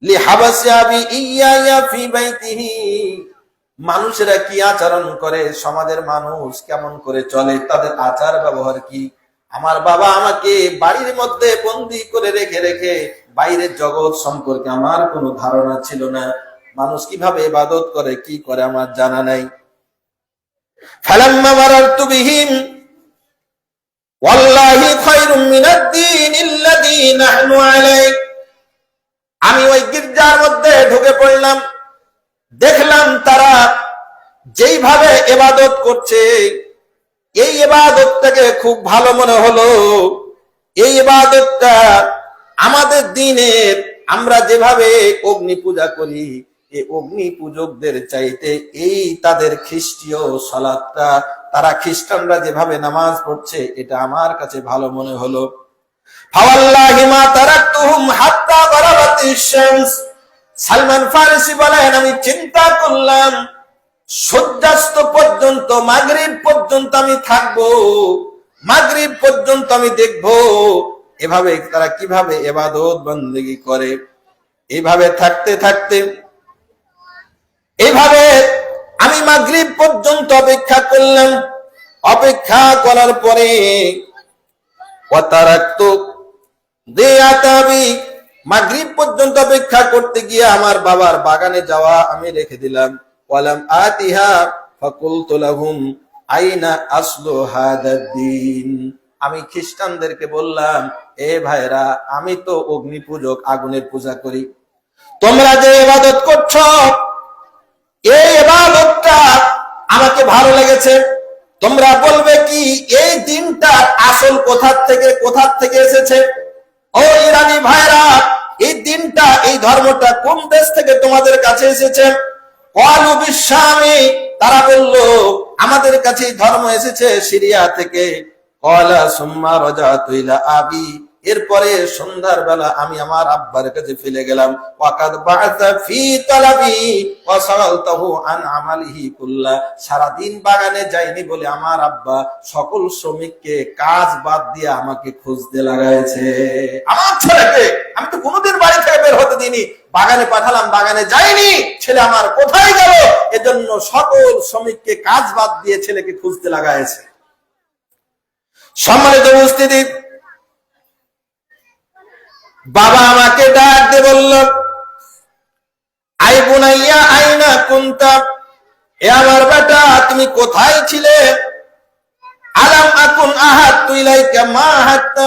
লিহাবাসি আবি ইয়া ফি বাইতিহি, মানুষেরা কি আচরণ করে, সমাজের মানুষ কেমন করে চলে, তাদের আচার ব্যবহার কি। আমার বাবা আমাকে বাড়ির মধ্যে বন্দী করে রেখে রেখে বাইরের জগৎ সম্পর্কে আমার কোনো ধারণা ছিল না, মানুষ কিভাবে ইবাদত করে কি করে আমার জানা নাই। ফালাম্মা মারারতু বিহিম ওয়াল্লাহি খায়রুম মিনাদ দীনিল্লাযী নাহনু আলাইহি, আমি ওই গির্জার মধ্যে ঢুকে পড়লাম, দেখলাম তারা যেইভাবে ইবাদত করছে এই ইবাদতটাকে খুব ভালো মনে হলো। এই ইবাদতটা আমাদের দিনের আমরা যেভাবে অগ্নি পূজা করি এই অগ্নি পূজকদের চাইতে এই তাদের খ্রিস্টীয় সালাতটা, তারা খ্রিস্টানরা যেভাবে নামাজ পড়ছে এটা আমার কাছে ভালো মনে হলো। ফাওয়াল্লাহি মা তারাকতুহুম হাত্তা গরাবাতিশ শামস, সালমান ফারসি বলেন, আমি চিন্তা করলাম সূর্যাস্ত পর্যন্ত, মাগরিব পর্যন্ত আমি থাকবো, মাগরিব পর্যন্ত আমি দেখবো এভাবে তারা কিভাবে ইবাদত বন্দেগী করে। এইভাবে থাকতে থাকতে এইভাবে আমি মাগরিব পর্যন্ত অপেক্ষা করলাম। অপেক্ষা করার পরে মাগরিব পর্যন্ত অপেক্ষা করতে গিয়ে আমার বাবার বাগানে যাওয়া আমি রেখে দিলাম। ওয়ালাম আতিহা ফাকুলতু লাহুম আইনা আসলু হাদাদ্দিন। আমি খ্রিস্টানদেরকে বললাম, এ ভাইরা, আমি তো অগ্নি পূজক, আগুনের পূজা করি, তোমরা যে ইবাদত করছো এই ইবাদতটা আমাকে ভালো লেগেছে। তোমরা বলবে কি এই দিনটা আসল কোথা থেকে এসেছে? ও ইরানি ভাইরা, এই দিনটা, এই ধর্মটা কোন দেশ থেকে তোমাদের কাছে এসেছে? ক্বালু বিশামি, তারা বলল আমাদের কাছে এই ধর্ম এসেছে সিরিয়া থেকে। ক্বালা সুম্মা রাজাতু ইলা আবি, এরপরে সন্ধ্যার বেলা আমি আমার আব্বার কাছে ফিরে গেলাম। ওয়াকাদ বা'আসা ফি তালাবি ওয়া সাগালতাহু আন আমালিহি কুল্লা, সারা দিন বাগানে যায়নি বলে আমার আব্বা সকল শ্রমিককে কাজ বাদ দিয়ে আমাকে খুঁজতে লাগাইছে। আমার ছেলেকে আমি তো কোনোদিন বাড়ি থেকে বের হতে দিইনি, বাগানে পাঠালাম, বাগানে যায়নি, ছেলে আমার কোথায় গেল? এজন্য সকল শ্রমিককে কাজ বাদ দিয়ে ছেলেকে খুঁজতে লাগাইছে। সম্মানিত উপস্থিতি, বাবা আমাকে ডাক দিয়ে বলল, আই বুনাইয়া আইনা কুনতা, এ আমার বেটা তুমি কোথায় ছিলে? আলাম আকুন আহাদতু ইলাইকা মা আহাদতা,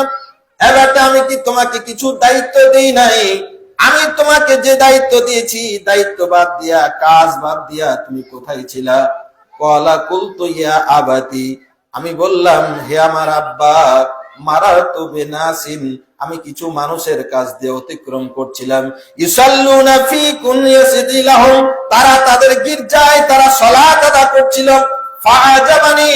এ বেটা আমি কি তোমাকে কিছু দায়িত্ব দেই নাই? আমি তোমাকে যে দায়িত্ব দিয়েছি, দায়িত্ব বাদ দিয়া, কাজ বাদ দিয়া তুমি কোথায় ছিলা? ক্বালা কুলতু ইয়া আবাতি, আমি বললাম, হে আমার আব্বা, মারাতু বিনাসিন, আমি কিছু মানুষের কাছ দিয়ে অতিক্রম করছিলাম। ইউসাল্লুনা ফি কুনিয়াসিদি লাহুম, তারা তাদের গির্জায় তারা সালাত আদা করছিল। ফাআজাবানি,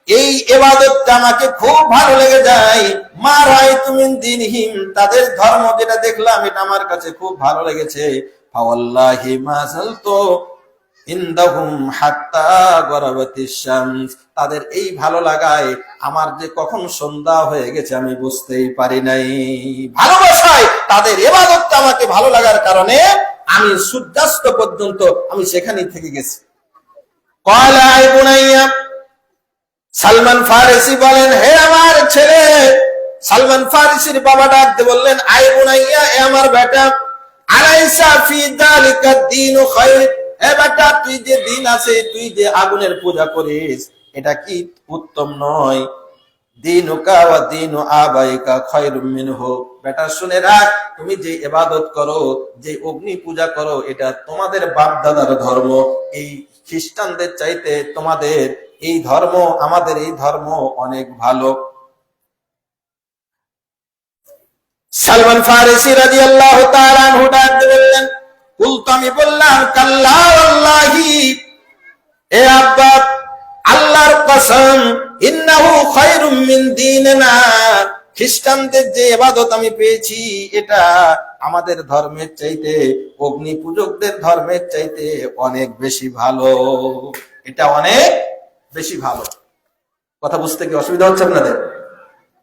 এই ইবাদতটা আমাকে খুব ভালো লেগে যায়। মা রাআইতু মিন দীনহিম, তাদের ধর্ম যেটা দেখলাম এটা আমার কাছে খুব ভালো লেগেছে। ফাওয়াল্লাহি মা যালতু ইনদাহুম হাত্তা গরাবাতিশ শামস, তাদের এই ভালো লাগায় আমার যে কখন সন্ধ্যা হয়ে গেছে আমি বুঝতেই পারি নাই। ভালোবাসায় তাদের ইবাদতটা আমাকে ভালো লাগার কারণে আমি সূর্যাস্ত পর্যন্ত আমি সেখানেই থেকে গেছি। ক্বালা আই বুনাইয়া, সালমান ফারসি বলেন, হে আমার ছেলে। সালমান ফারসির বাবা ডাক দিয়ে বললেন, আই বুনাইয়া, এ আমার বেটা, আলাইসা ফি যালিকা দ্বীনু খায়র, এ বেটা তুই যে দিন আছে, তুই যে আগুনের পূজা করিস, এটা কি উত্তম নয়? দীনুকা ওয়া দীনু আবাইকা খায়রুম মিনহু, বেটা শুনে রাখ, তুমি যে ইবাদত করো, যে অগ্নি পূজা করো, এটা তোমাদের বাপ দাদার ধর্ম। এই খ্রিস্টানদের চাইতে তোমাদের এই ধর্ম, আমাদের এই ধর্ম অনেক ভালো। সালমান ফারসি রাদিয়াল্লাহু তাআলা আনহু ডাক দিয়ে বললেন, কুলতু, আমি বললাম, কাল্লা ওয়াল্লাহি, এ আব্বা, আল্লাহর কসম, ইন্নাহু খায়রুম মিন দীনিনা, খ্রিস্টানদের যে ইবাদত আমি পেয়েছি এটা আমাদের ধর্মের চাইতে, অগ্নি পূজকদের ধর্মের চাইতে অনেক বেশি ভালো, এটা অনেক বেশি ভালো। কথা বুঝতে কি অসুবিধা হচ্ছে আপনাদের?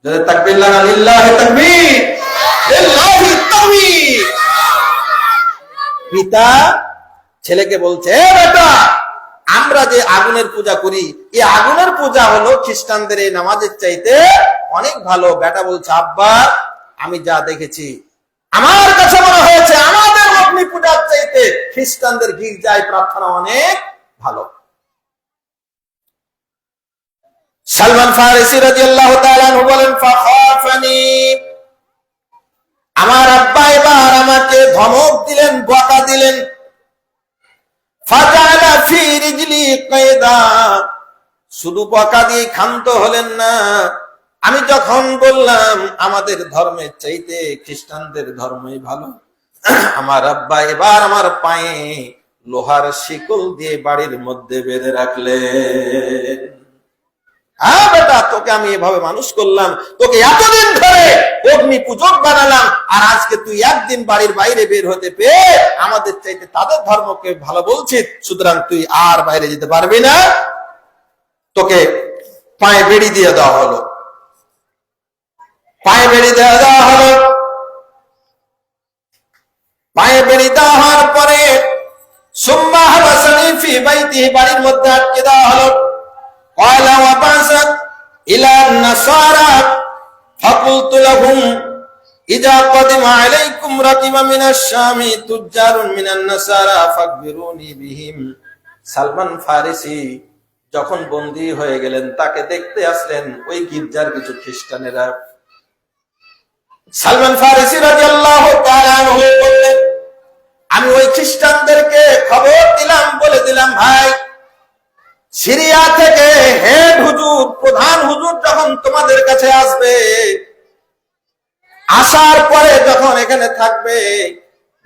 যদি তাকবীর লাগান, লিল্লাহি তাকবীর, লিল্লাহি তাকবীর। পিতা ছেলেকে বলছে, এ বেটা, আমরা যে আগুনের পূজা করি, এই আগুনের পূজা হলো খ্রিস্টানদের এই নামাজের চাইতে অনেক ভালো। বেটা বলছে, আব্বা, আমি যা দেখেছি আমার কাছে মনে হয়েছে আমাদের অগ্নি পূজার চাইতে খ্রিস্টানদের গির্জায় প্রার্থনা অনেক ভালো। সালমান ফারসি রাদিয়াল্লাহু তাআলা আনহু বলেন, ফাখাফানি, আমার আব্বা এবার আমাকে ধমক দিলেন, বকা দিলেন। ফাজালা ফি রিজলি কায়দা, শুধু বকা দিয়ে ক্ষান্ত হলেন না। আমি যখন বললাম আমাদের ধর্মের চাইতে খ্রিস্টানদের ধর্মই ভালো, আমার আব্বা এবার আমার পায়ে লোহার শিকল দিয়ে বাড়ির মধ্যে বেঁধে রাখলেন। হ্যাঁ বেটা, তোকে আমি এভাবে মানুষ করলাম, তোকে এতদিন ধরে অগ্নি পূজক বানালাম, আর আজকে তুই একদিন বাড়ির বাইরে বের হতে পেয়ে আমাদের চাইতে তাদের ধর্মকে ভালো বলছিস, সুতরাং তুই আর বাইরে যেতে পারবি না, তোকে পায়ে বেড়ি দিয়ে দেওয়া হলো। পায়ে বেড়ি দেওয়া হলো। পায়ে বেড়ি দেওয়া হওয়ার পরে সুম্মা হাবাসানি ফি বাইতিহি, বাড়ির মধ্যে আটকে দেওয়া হলো। ক্বালা ওয়া বাসাত ইলা নাসারা ফাকুলতু লাহুম ইযা কাদিমা আলাইকুম রাকিবা মিনাশ শামি তুজ্জারুন মিনান নাসারা ফাকবিরুনি বিহিম। সালমান ফারিসি যখন বন্দী হয়ে গেলেন, তাকে দেখতে আসলেন ওই গির্জার কিছু খ্রিস্টানেরা। সালমান ফারিসি রাদিয়াল্লাহু তাআলা আনহু বললেন, আমি ওই খ্রিস্টানদেরকে খবর দিলাম, বলে দিলাম, ভাই সিরিয়া থেকে হেড হুজুর, প্রধান হুজুর যখন তোমাদের কাছে আসবে, আসার পরে যখন এখানে থাকবে,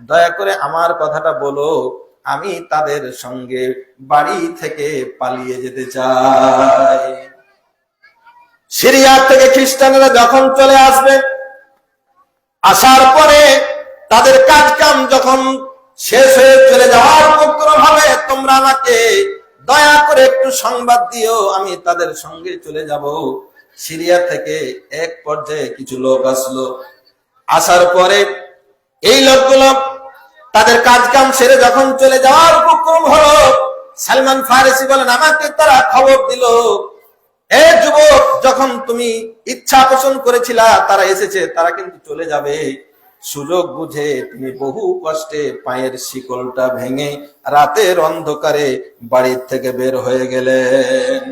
দয়া করে আমার কথাটা বলো, আমি তাদের সঙ্গে বাড়ি থেকে পালিয়ে যেতে চাই। সিরিয়া থেকে খ্রিস্টানরা যখন চলে আসবে, আসার পরে তাদের কাজ কাম যখন শেষ হয়ে চলে যাওয়ার উপক্রম হবে, তোমরা আমাকে দয়া করে একটু সংবাদ দিও, আমি তাদের সঙ্গে চলে যাব। সিরিয়া থেকে এক পর্যায়ে কিছু লোক আসলো। আসার পরে এই লোকগুলো তাদের কাজ কাম সেরে যখন চলে যাওয়ার উপক্রম হলো, সালমান ফারিসি বলেন, আমাকে তারা খবর দিল, এ যুবক, যখন তুমি ইচ্ছা পোষণ করেছিলা তারা এসেছে, তারা কিন্তু চলে যাবে। সুযোগ বুঝে তুমি বহু কষ্টে পায়ের শিকলটা ভেঙে রাতের অন্ধকারে বাড়ির থেকে বের হয়ে গেলেন।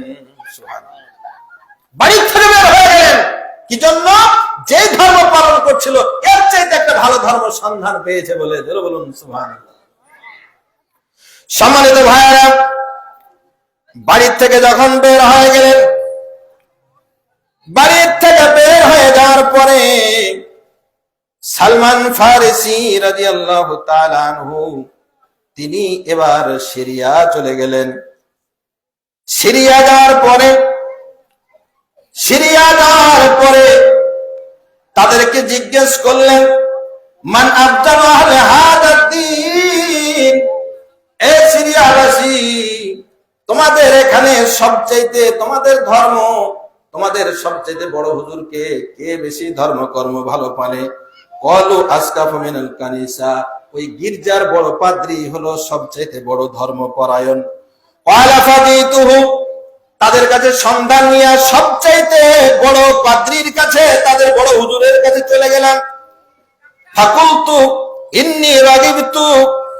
বাড়ির থেকে বের হয়ে গেলেন কি জন্য? যে ধর্ম পালন করছিল এর চাইতে একটা ভালো ধর্ম সন্ধান পেয়েছে বলে। বলুন সুবহানাল্লাহ। সম্মানিত ভাইয়েরা, বাড়ির থেকে যখন বের হয়ে গেলেন, বাড়ির থেকে বের হয়ে যাওয়ার পরে সালমান ফারিসি রাদিয়াল্লাহু তাআলা আনহু তিনি এবার সিরিয়া চলে গেলেন। সিরিয়া যাওয়ার পরে তাদেরকে জিজ্ঞেস করলেন, মান আফদালু আহলি হাদা দ্বীন, এ সিরিয়াবাসী, তোমাদের এখানে সবচাইতে, তোমাদের ধর্ম, তোমাদের সবচাইতে বড় হুজুরকে, কে বেশি ধর্মকর্ম ভালো পারে? ক্বালু আসকাফু মিনাল কানিসা, ওই গির্জার বড় পাদ্রী হলো সবচাইতে বড় ধর্মপরায়ণ। ক্বালা ফাদিতুহু, তাদের কাছে সন্ধান নিয়ে সবচাইতে বড় পাদ্রীর কাছে, তাদের বড় হুজুরের কাছে চলে গেলাম। ফাকুলতু ইন্নী রাগিবতু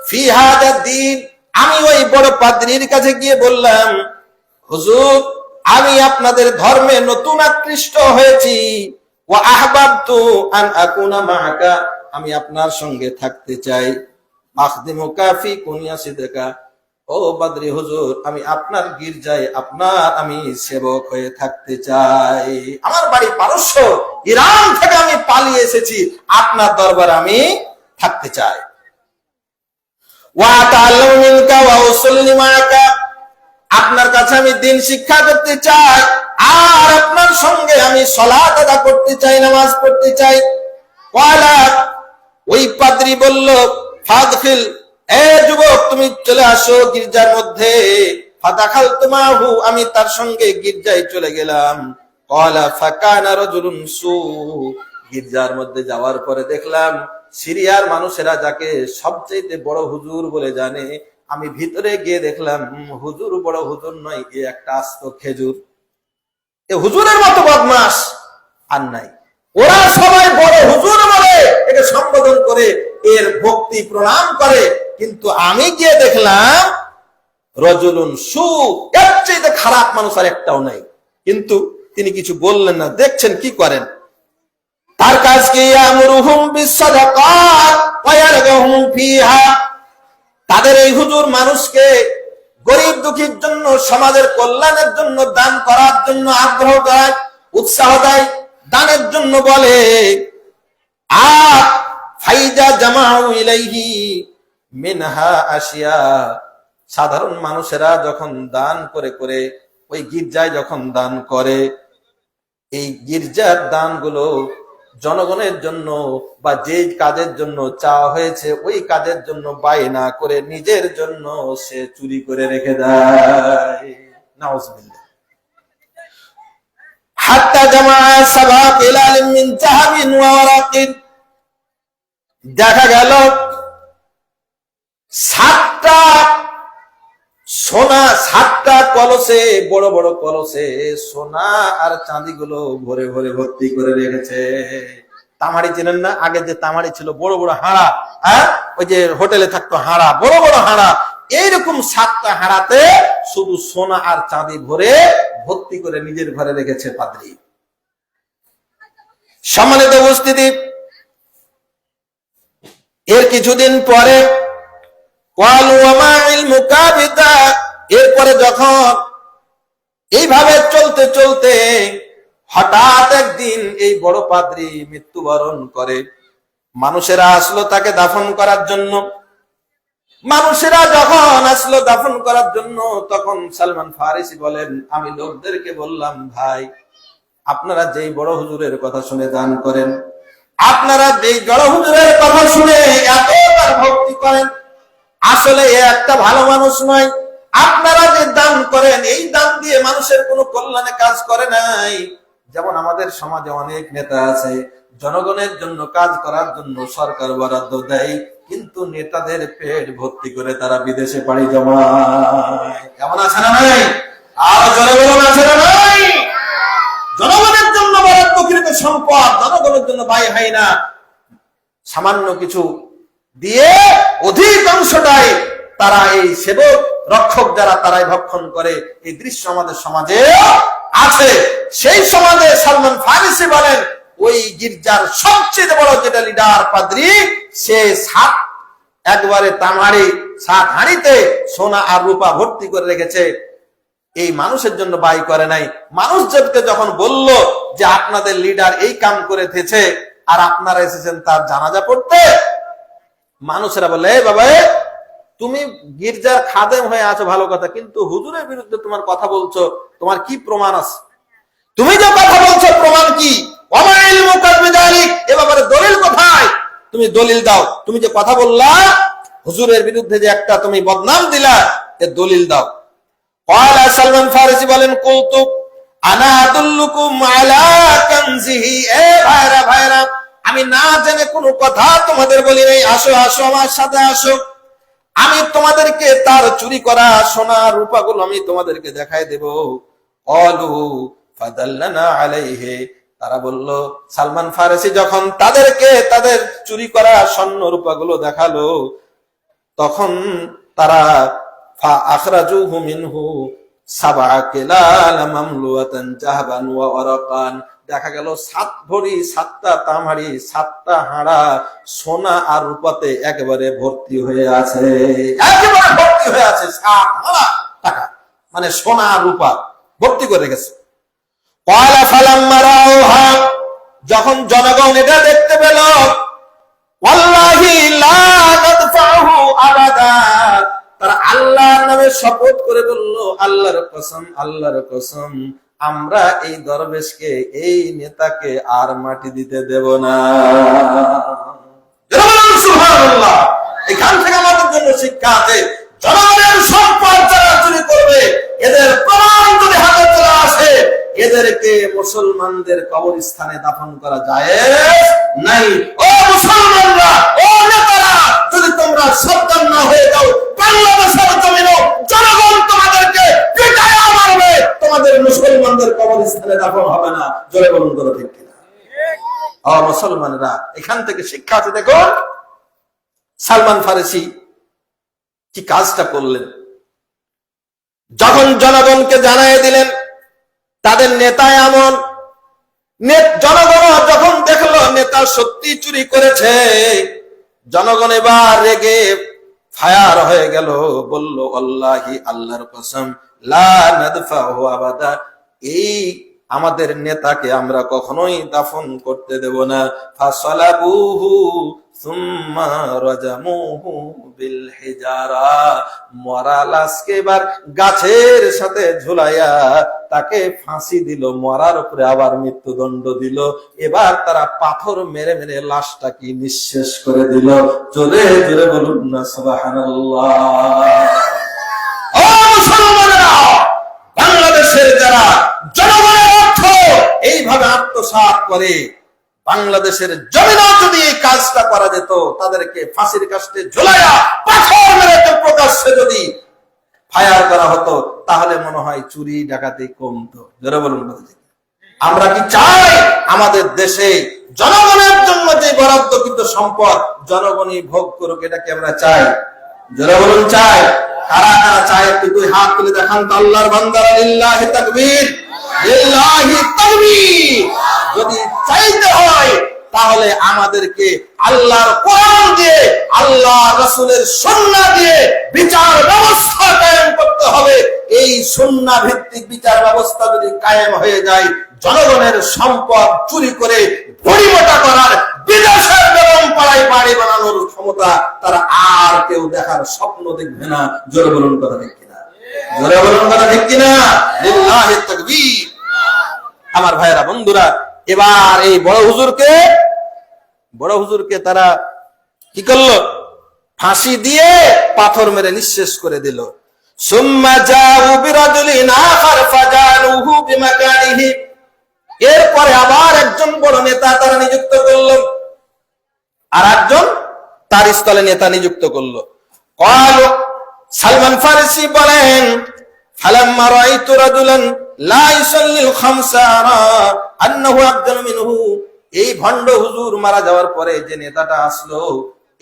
ফি হাদা দ্বীন, আমি ওই বড় পাদ্রীর কাছে গিয়ে বললাম, হুজুর, আমি আপনাদের ধর্মে নতুন আকৃষ্ট হয়েছি। ওয়া আহবাবতু আন আকুনা মাআকা, আমি আপনার সঙ্গে থাকতে চাই। আখদিমুকা ফি কুনিয়াসিদাকা, ও পাদ্রী হুজুর, আমি আপনার গির্জায় আমি সেবক হয়ে থাকতে চাই। আমার বাড়ি পারস্য, ইরান থেকে আমি পালিয়ে এসেছি, আপনার দরবারে আমি থাকতে চাই। ওয়া তাআল্লামু মিনকা ওয়া উসাল্লি মাআকা, আপনার কাছে আমি দ্বীন শিক্ষা করতে চাই, আর আপনার সঙ্গে আমি সালাত আদা করতে চাই, নামাজ পড়তে চাই। ক্বালা, ওই পাদ্রী বলল, ফাদখিল, এ যুবক, তুমি চলে আসো গির্জার মধ্যে। ফাদাখালতু মাহু, আমি তার সঙ্গে গির্জায় চলে গেলাম। ক্বালা ফাকানা রাজুলুন সু, গির্জার মধ্যে যাওয়ার পরে দেখলাম সিরিয়ার মানুষেরা যাকে সবচেয়ে বড় হুজুর বলে জানে, আমি ভিতরে গিয়ে দেখলাম হুজুর বড় হুজুর নয়, এ একটা আস্ত খেজুর। এ হুজুরের মতো বদমাস আর নাই। ওরা সবাই বড় হুজুর বলে একে সম্বোধন করে, এর ভক্তি প্রণাম করে, কিন্তু আমি গিয়ে দেখলাম রজুলুন সু, এর চাইতে খারাপ মানুষ আর একটাও নাই। কিন্তু তিনি কিছু বললেন না, দেখছেন কি করেন। তার কাজ কি? ইয়ামুরুহুম বিসসাদাকাত ওয়া ইয়ারগাহুম ফিহা, তাদের এই হুজুর মানুষকে গরিব দুঃখীর জন্য, সমাজের কল্যাণের জন্য দান করার জন্য আগ্রহ দেয়, উৎসাহ দেয়, দানের জন্য বলে। আর ফাইজা জামাউ ইলাইহি মিনহা আশিয়া, সাধারণ মানুষেরা যখন দান করে করে ওই গির্জায় যখন দান করে, এই গির্জার দানগুলো জনগণের জন্য বা যে কাজের জন্য চাওয়া হয়েছে ওই কাজের জন্য ব্যয় না করে নিজের জন্য সে চুরি করে রেখে দেয়। নাউজুবিল্লাহ। হাত্তা জামা সাবা কিলালিন মিন যাহাবিন ওয়া ওয়ারাকিন, দেখা গেল 7টা সোনা, 7টা কলসে, বড় বড় কলসে সোনা আর চাঁদি গুলো ভরে ভরে ভর্তি করে রেখেছে। তামাড়ি চেনেন না? আগে যে তামাড়ি ছিল বড় বড় হাঁড়া, হ্যাঁ, ওই যে হোটেলে থাকতো হাঁড়া, বড় বড় হাঁড়া, এইরকম 7টা হাঁড়াতে শুধু সোনা আর চাঁদি ভরে ভর্তি করে নিজের ঘরে রেখেছে পাদ্রী। সম্মানিত উপস্থিতি, এর কিছুদিন পরে এরপরে যখন এইভাবে চলতে চলতে হঠাৎ একদিন এই বড় পাদ্রী মৃত্যুবরণ করে। মানুষেরা আসলো তাকে দাফন করার জন্য। মানুষেরা যখন আসলো দাফন করার জন্য, তখন সালমান ফারিসি বলেন, আমি লোকদেরকে বললাম, ভাই আপনারা যেই বড় হুজুরের কথা শুনে দান করেন, আপনারা যেই বড় হুজুরের কথা শুনে এতবার ভক্তি করেন, আসলে এ একটা ভালো মানুষ নয়। আপনারা যে দান করেন, এই দান দিয়ে মানুষের কোনো কল্যাণে কাজ করে নাই। যেমন আমাদের সমাজে অনেক নেতা আছে, জনগণের জন্য কাজ করার জন্য সরকার বরাদ্দ দেয়, কিন্তু নেতাদের পেট ভর্তি করে তারা বিদেশে পাড়ি জমায়। কেমন আছে না নাই? আর জনগণ আছে না নাই? জনগণের জন্য বরাদ্দকৃত সম্পদ জনগণের জন্য ব্যয় হয় না। সামান্য কিছু দিয়ে অধিকাংশটাই তারা এই সেবক রক্ষক যারা তারাই ভক্ষণ করে। এই দৃশ্য আমাদের সমাজে আছে। সেই সমাজে সালমান ফারিসি বলেন, ওই গির্জার সবচেয়ে বড় যেটা লিডার পাদ্রী, সে একবারে তামাড়ি 7 হাঁড়িতে সোনা আর রূপা ভর্তি করে রেখেছে। এই মানুষের জন্য ব্যয় করে নাই। মানুষজনকে যখন বলল যে আপনাদের লিডার এই কাম করে থেছে আর আপনারা এসেছেন তার জানাজা পড়তে, মানুষেরা বলে, বাবা তুমি গির্জার খাদেম হয়ে আছো ভালো কথা, কিন্তু হুজুরের বিরুদ্ধে তোমার কথা বলছো, তোমার কি প্রমাণ আছে? তুমি যে কথা বলছো প্রমাণ কি? এ ব্যাপারে দলিল কোথায়? তুমি দলিল দাও। তুমি যে কথা বললা হুজুরের বিরুদ্ধে যে একটা তুমি বদনাম দিলা, এর দলিল দাও। সালমান ফারিসি বলেন, কুলতু আনা আদুল্লুকুম আলা কানজিহি। এ ভাইরা ভাইরা, আমি না জেনে কোনো কথা তোমাদের বলি নাই। আসো আসো, আমার সাথে আসো, আমি তোমাদেরকে তার চুরি করা সোনা রূপাগুলো আমি তোমাদেরকে দেখাই দেব। অলু ফাদাল্লানা আলাইহি। তারা বলল, সালমান ফারিসি যখন তাদেরকে তাদের চুরি করা স্বর্ণ রূপাগুলো দেখালো, তখন তারা ফা আখরাজুহু মিনহু সাবআ কিলাল মামলুআতান যাহাবান ওয়া ওয়ারাকান। দেখা গেল 7 ভরি 7টা তামাড়ি 7টা হাঁড়া সোনা আর রূপাতে একেবারে ভর্তি হয়ে আছে। একেবারে ভর্তি হয়ে আছে 7 হাঁড়া টাকা, মানে সোনা আর রূপা ভর্তি করে গেছে। ক্বালা ফালাম্মা রাউহা, যখন জনগণ এটা দেখতে পেল, ওয়াল্লাহি লা নাদফাহু আবাদা, তারা আল্লাহর নামে শপথ করে বলল, আল্লাহর কসম, আল্লাহর কসম, আমরা এই দরবেশকে, এই নেতাকে আর মাটি দিতে দেব না। সুবহানাল্লাহ। এখান থেকে আমাদের জন্য শিক্ষা আছে, জনগণের সম্পদ যারা চুরি করবে, এদের প্রমাণ যদি হাতে চলে আসে, এদেরকে মুসলমানদের কবরস্থানে দাফন করা জায়েজ নাই। ও মুসলমানরা, ও নেতারা, যদি তোমরা সাবধান না হয়ে যাও, বাংলাদেশের জমিনে জনগণ তোমাদেরকে পিটায়া মারবে, তোমাদের মুসলমানদের কবরস্থানে দাফন হবে না। জোরে বলুন তো ঠিক কিনা? ও মুসলমানরা, এখান থেকে শিক্ষা আছে। দেখো সালমান ফারিসি কি কাজটা করলেন। যখন জনগণকে জানাই দিলেন তাদের নেতা এমন, জনগণ যখন দেখলো নেতা সত্যি চুরি করেছে, জনগণ এবার রেগে ফায়ার হয়ে গেল, বলল, আল্লাহি, আল্লাহর কসম, লা নাদফাহু আবাদা, এই আমাদের নেতাকে আমরা কখনোই দাফন করতে দেব না। ফাসালাবুহু সুম্মা রাজামুহু বিল হিজারা, মরা লাশকে এবার গাছের সাথে ঝুলাইয়া তাকে ফাঁসি দিল, মরার উপরে আবার মৃত্যুদণ্ড দিল। এবার তারা পাথর মেরে মেরে লাশটাকে নিঃশেষ করে দিল। জোরে জোরে বলুন না সুবহানাল্লাহ। ও মুসলমানেরা, বাংলাদেশের যারা জনগণের অর্থ এইভাবে আত্মসাৎ করে, বাংলাদেশের জমিনে যদি এই কাজটা করা যেত, তাদেরকে ফাঁসির কাস্টে ঝুলাইয়া পাথর মেরে প্রকাশ্যে যদি ফায়ার করা হতো, তাহলে মনে হয় চুরি ডাকাতি কমতো। জোরে বলুন। আমরা কি চাই আমাদের দেশে জনগণের জন্য যে বরাদ্দকৃত সম্পদ জনগণই ভোগ করুক? এটা কি আমরা চাই? জোরে বলুন চাই। কারা কারা চায় একটু দুই হাত তুলে দেখান তো আল্লাহর বান্দারা। লিল্লাহি তাকবীর, লিল্লাহি তাকবীর। যদি চাইতে হয় তাহলে আমাদেরকে আল্লাহর কোরআন দিয়ে, আল্লাহ রাসূলের সুন্নাহ দিয়ে বিচার ব্যবস্থা কায়েম করতে হবে। এই সুন্নাহ ভিত্তিক বিচার ব্যবস্থা যদি কায়েম হয়ে যায়, জনগণের সম্পদ চুরি করে পরিমোটা করার, বিদেশের বেগম পাড়ায় বাড়ি বানানোর ক্ষমতা তারা আর কেউ দেখার স্বপ্ন দেখবে না। জোরে বলুন কথা ঠিক কিনা? জোরে বলুন কথা ঠিক কিনা? লিল্লাহি তাকবীর। আমার ভাইরা বন্ধুরা, এবার এই বড় হুজুরকে তারা কি করলো? ফাঁসি দিয়ে পাথর মেরে নিঃশেষ করে দিল। সুম্মা জাউ বিরাজুলিন আখার ফাজালুহু বিমাকানিহি, এরপরে আবার একজন বড় নেতা তারা নিযুক্ত করলো, আর একজন তার স্থলে নেতা নিযুক্ত করলো। ক্বালু, সালমান ফারিসি বলেন, ফালাম্মা রাআইতু রাজুলান লা ইউসাল্লিল খামসা আরা আন্নাহু আফদালু মিনহু, এই ভণ্ড হুজুর মারা যাওয়ার পরে যে নেতাটা আসলো,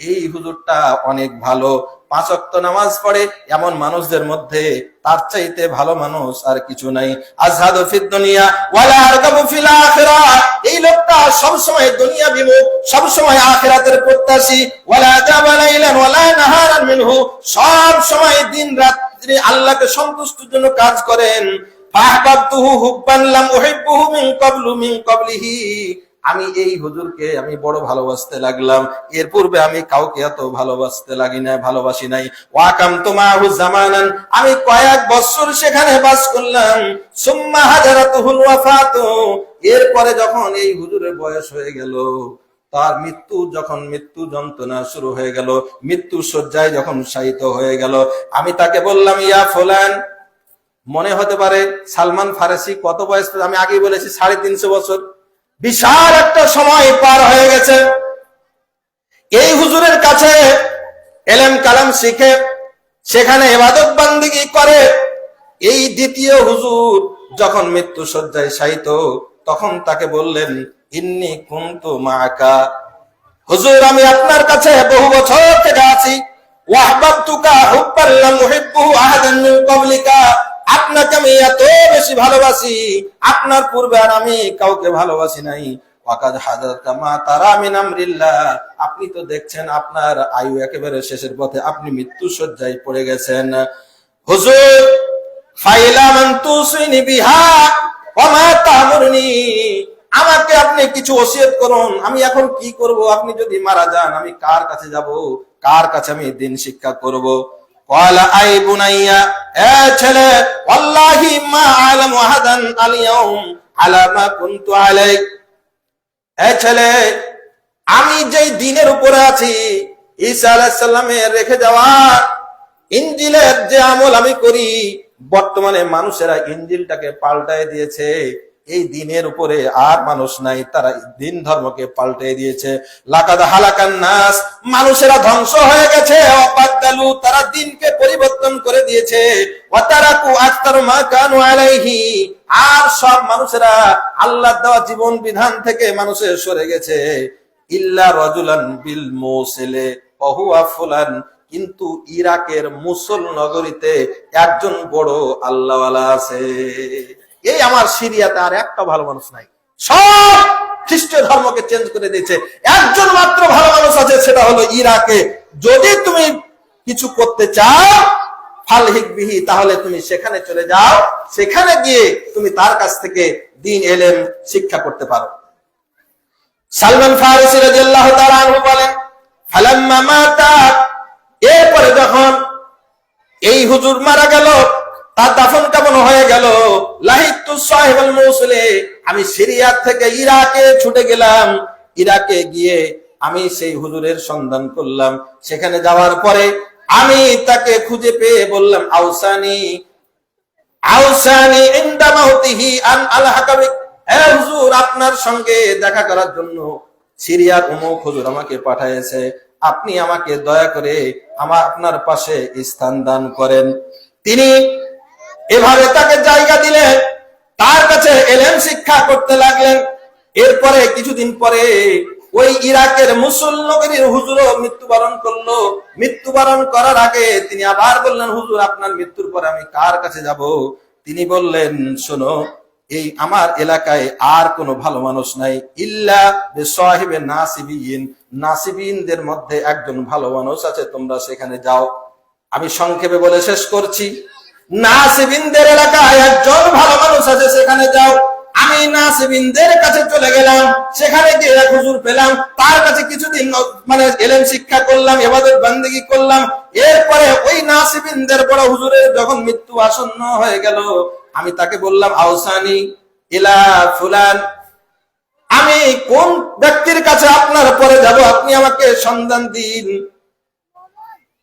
এই হুজুরটা অনেক ভালো, 5 ওয়াক্ত নামাজ পড়ে, এমন মানুষদের মধ্যে তার চাইতে ভালো মানুষ আর কিছু নাই। আযহাদু ফিদ দুনিয়া ওয়ালা আরগাবু ফিল আখিরাহ, এই লোকটা সব সময় দুনিয়া বিমুখ, সব সময় আখিরাতের প্রত্যাশী। ওয়ালা জাবালাইলান ওয়ালা নাহারান মিনহু, সব সময় দিন রাত্রি আল্লাহকে সন্তুষ্টির জন্য কাজ করেন। ফাহবাবতুহু হুব্বান লাম উহিব্বুহু মিন ক্বাবলিহি, আমি এই হুজুরকে আমি বড় ভালোবাসতে লাগলাম, এর পূর্বে আমি কাউকে এত ভালোবাসি নাই। ওয়াকামতু মাহু জামানান, আমি কয়েক বছর সেখানে বাস করলাম। সুম্মা হাজারাতুহুল ওয়াফাতু, এরপরে যখন এই হুজুরের বয়স হয়ে গেল, তার মৃত্যু যন্ত্রণা শুরু হয়ে গেল, মৃত্যু শয্যায় যখন শায়িত হয়ে গেল, আমি তাকে বললাম, ইয়া ফুলান, মনে হতে পারে সালমান ফারিসি কত বয়স, আমি আগেই বলেছি 350 বছর, বিশাল একটা সময় পার হয়ে গেছে। এই হুজুরের কাছে এলেম কালাম শিখে সেখানে ইবাদত বান্দিগি করে। এই দ্বিতীয় হুজুর যখন মৃত্যু শয্যায় শায়িত, তখন তাকে বললেন, ইন্নী কুনতু মাআকা, হুজুর আমি আপনার কাছে বহু বছর থেকে আছি। ওয়াহবাবতুকা হুব্বান লাম উহিব্বুহু আহাদান মিন ক্বাবলিকা, আপনাকে আমি এত বেশি ভালোবাসি, আপনার পূর্বে আর আমি কাউকে ভালোবাসি নাই। ওয়াকাদ হাদারতা মা তারা মিন আমরিল্লাহ, আপনি তো দেখছেন আপনার আয়ু একেবারে শেষের পথে, আপনি মৃত্যু শয্যায় পড়ে গেছেন। হুজুর ফাইলা মান তুসিনি বিহা ওয়া মা তা'মুরনি, আমাকে আপনি কিছু ওসিয়ত করুন, আমি এখন কি করব? আপনি যদি মারা যান আমি কার কাছে যাব? কার কাছে আমি দিন শিক্ষা করব? ক্বালা আই বুনাইয়া, এ ছেলে, ওয়াল্লাহি মা আ'লামু আহাদান আল ইয়াউম আলা মা কুনতু আলাইক, এ ছেলে, আমি যেই দিনের উপরে আছি, ঈসা আলাইহিস সালামের রেখে যাওয়া ইনজিলের যে আমল আমি করি, বর্তমানে মানুষেরা ইনজিলটাকে পাল্টায় দিয়েছে, এই দিনের উপরে আর মানুষ নাই, তারা দিন ধর্মকে পাল্টে দিয়েছে। লাকাদ হালাকান নাস, মানুষেরা ধ্বংস হয়ে গেছে। ওয়াবাদদালু, তারা দিনকে পরিবর্তন করে দিয়েছে। ওয়াতারাকু আকতার মা কানু আলাইহি, আর সব মানুষেরা আল্লাহর দেওয়া জীবন বিধান থেকে মানুষের সরে গেছে। ইল্লা রাজুলান বিল মুসিলে ওয়া হুয়া ফুলান, কিন্তু ইরাকের মুসল নগরীতে একজন বড় আল্লাহওয়ালা আছে। এই আমার সিরিয়াতে আর একটা ভালো মানুষ নাই, সব খ্রিস্ট ধর্মকে চেঞ্জ করে দিয়েছে। একজন মাত্র ভালো মানুষ আছে, সেটা হলো ইরাকে। যদি তুমি কিছু করতে চাও ফালহিক বিহি, তাহলে তুমি সেখানে চলে যাও, সেখানে গিয়ে তুমি তার কাছ থেকে দ্বীন ইলম শিক্ষা করতে পারো। সালমান ফারিসি রাদিয়াল্লাহু তাআলা আনহু বলেন, ফালাম্মা মাতা, এরপরে যখন এই হুজুর মারা গেল, তার দাফন কাফন হয়ে গেল, লাহিতু সাহিবুল মৌসুলে, আমি সিরিয়া থেকে ইরাকে ছুটে গেলাম। ইরাকে গিয়ে আমি সেই হুজুরের সন্ধান করলাম। সেখানে যাওয়ার পরে আমি তাকে খুঁজে পেয়ে বললাম, আউসানি আউসানি ইনদা মাউতিহি আন আলহাকা বিক, হে হুজুর, আপনার সঙ্গে দেখা করার জন্য সিরিয়ার অমুক হুজুর আমাকে পাঠিয়েছে, আপনি আমাকে দয়া করে আপনার পাশে স্থান দান করেন। তিনি এভাবে তাকে জায়গা দিলেন, তার কাছে এলেম শিক্ষা করতে লাগলেন। এরপরে কিছুদিন পরে ওই ইরাকের মুসুল নগরীর হুজুরও মৃত্যুবরণ করলো। মৃত্যুবরণ করার আগে তিনি আবার বললেন, হুজুর, আপনার মৃত্যুর পরে আমি কার কাছে যাব? তিনি বললেন, শোনো, এই আমার এলাকায় আর কোনো ভালো মানুষ নাই, ইল্লা বিসাহিবে নাসিবিন, নাসিবিনদের মধ্যে একজন ভালো মানুষ আছে, তোমরা সেখানে যাও। আমি সংক্ষেপে বলে শেষ করছি, নাসিবিনদের এলাকায় একজন ভালো মানুষ আছে, সেখানে যাও। আমি নাসিবিনদের কাছে চলে গেলাম, সেখানে গিয়ে এক হুজুর পেলাম, তার কাছে কিছুদিন এলেম শিক্ষা করলাম, ইবাদত বান্দেগী করলাম। এরপরে ওই নাসিবিনদের বড় হুজুরের যখন মৃত্যু আসন্ন হয়ে গেল, আমি তাকে বললাম, আউসানি ইলা ফুলান, আমি কোন ব্যক্তির কাছে আপনার পরে যাব, আপনি আমাকে সন্ধান দিন।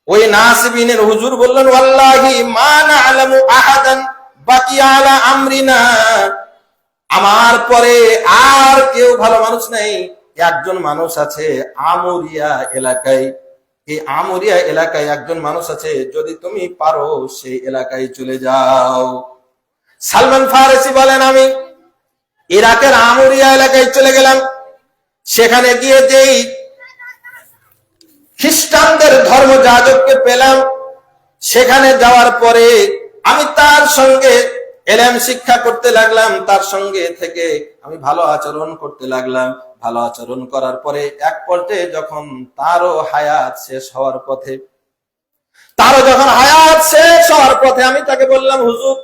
ওই নাসিবিনের হুজুর বললেন, ওয়াল্লাহি মা না'লামু আহাদান বাকিয়া আলা আমরিনা, আমার পরে আর কেউ ভালো মানুষ নাই, একজন মানুষ আছে আমরিয়া এলাকায়। এই আমরিয়া এলাকায় একজন মানুষ আছে, যদি তুমি পারো সেই এলাকায় চলে যাও। সালমান ফারসি বলেন, আমি ইরাকের আমরিয়া এলাকায় চলে গেলাম। সেখানে গিয়ে যেই খ্রিস্টানদের ধর্মযাজককে পেলাম, সেখানে যাওয়ার পরে আমি তার সঙ্গে এলেম শিক্ষা করতে লাগলাম, তার সঙ্গে থেকে আমি ভালো আচরণ করতে লাগলাম। ভালো আচরণ করার পরে এক পর্যায়ে যখন তারও হায়াত শেষ হওয়ার পথে, আমি তাকে বললাম, হুজুর,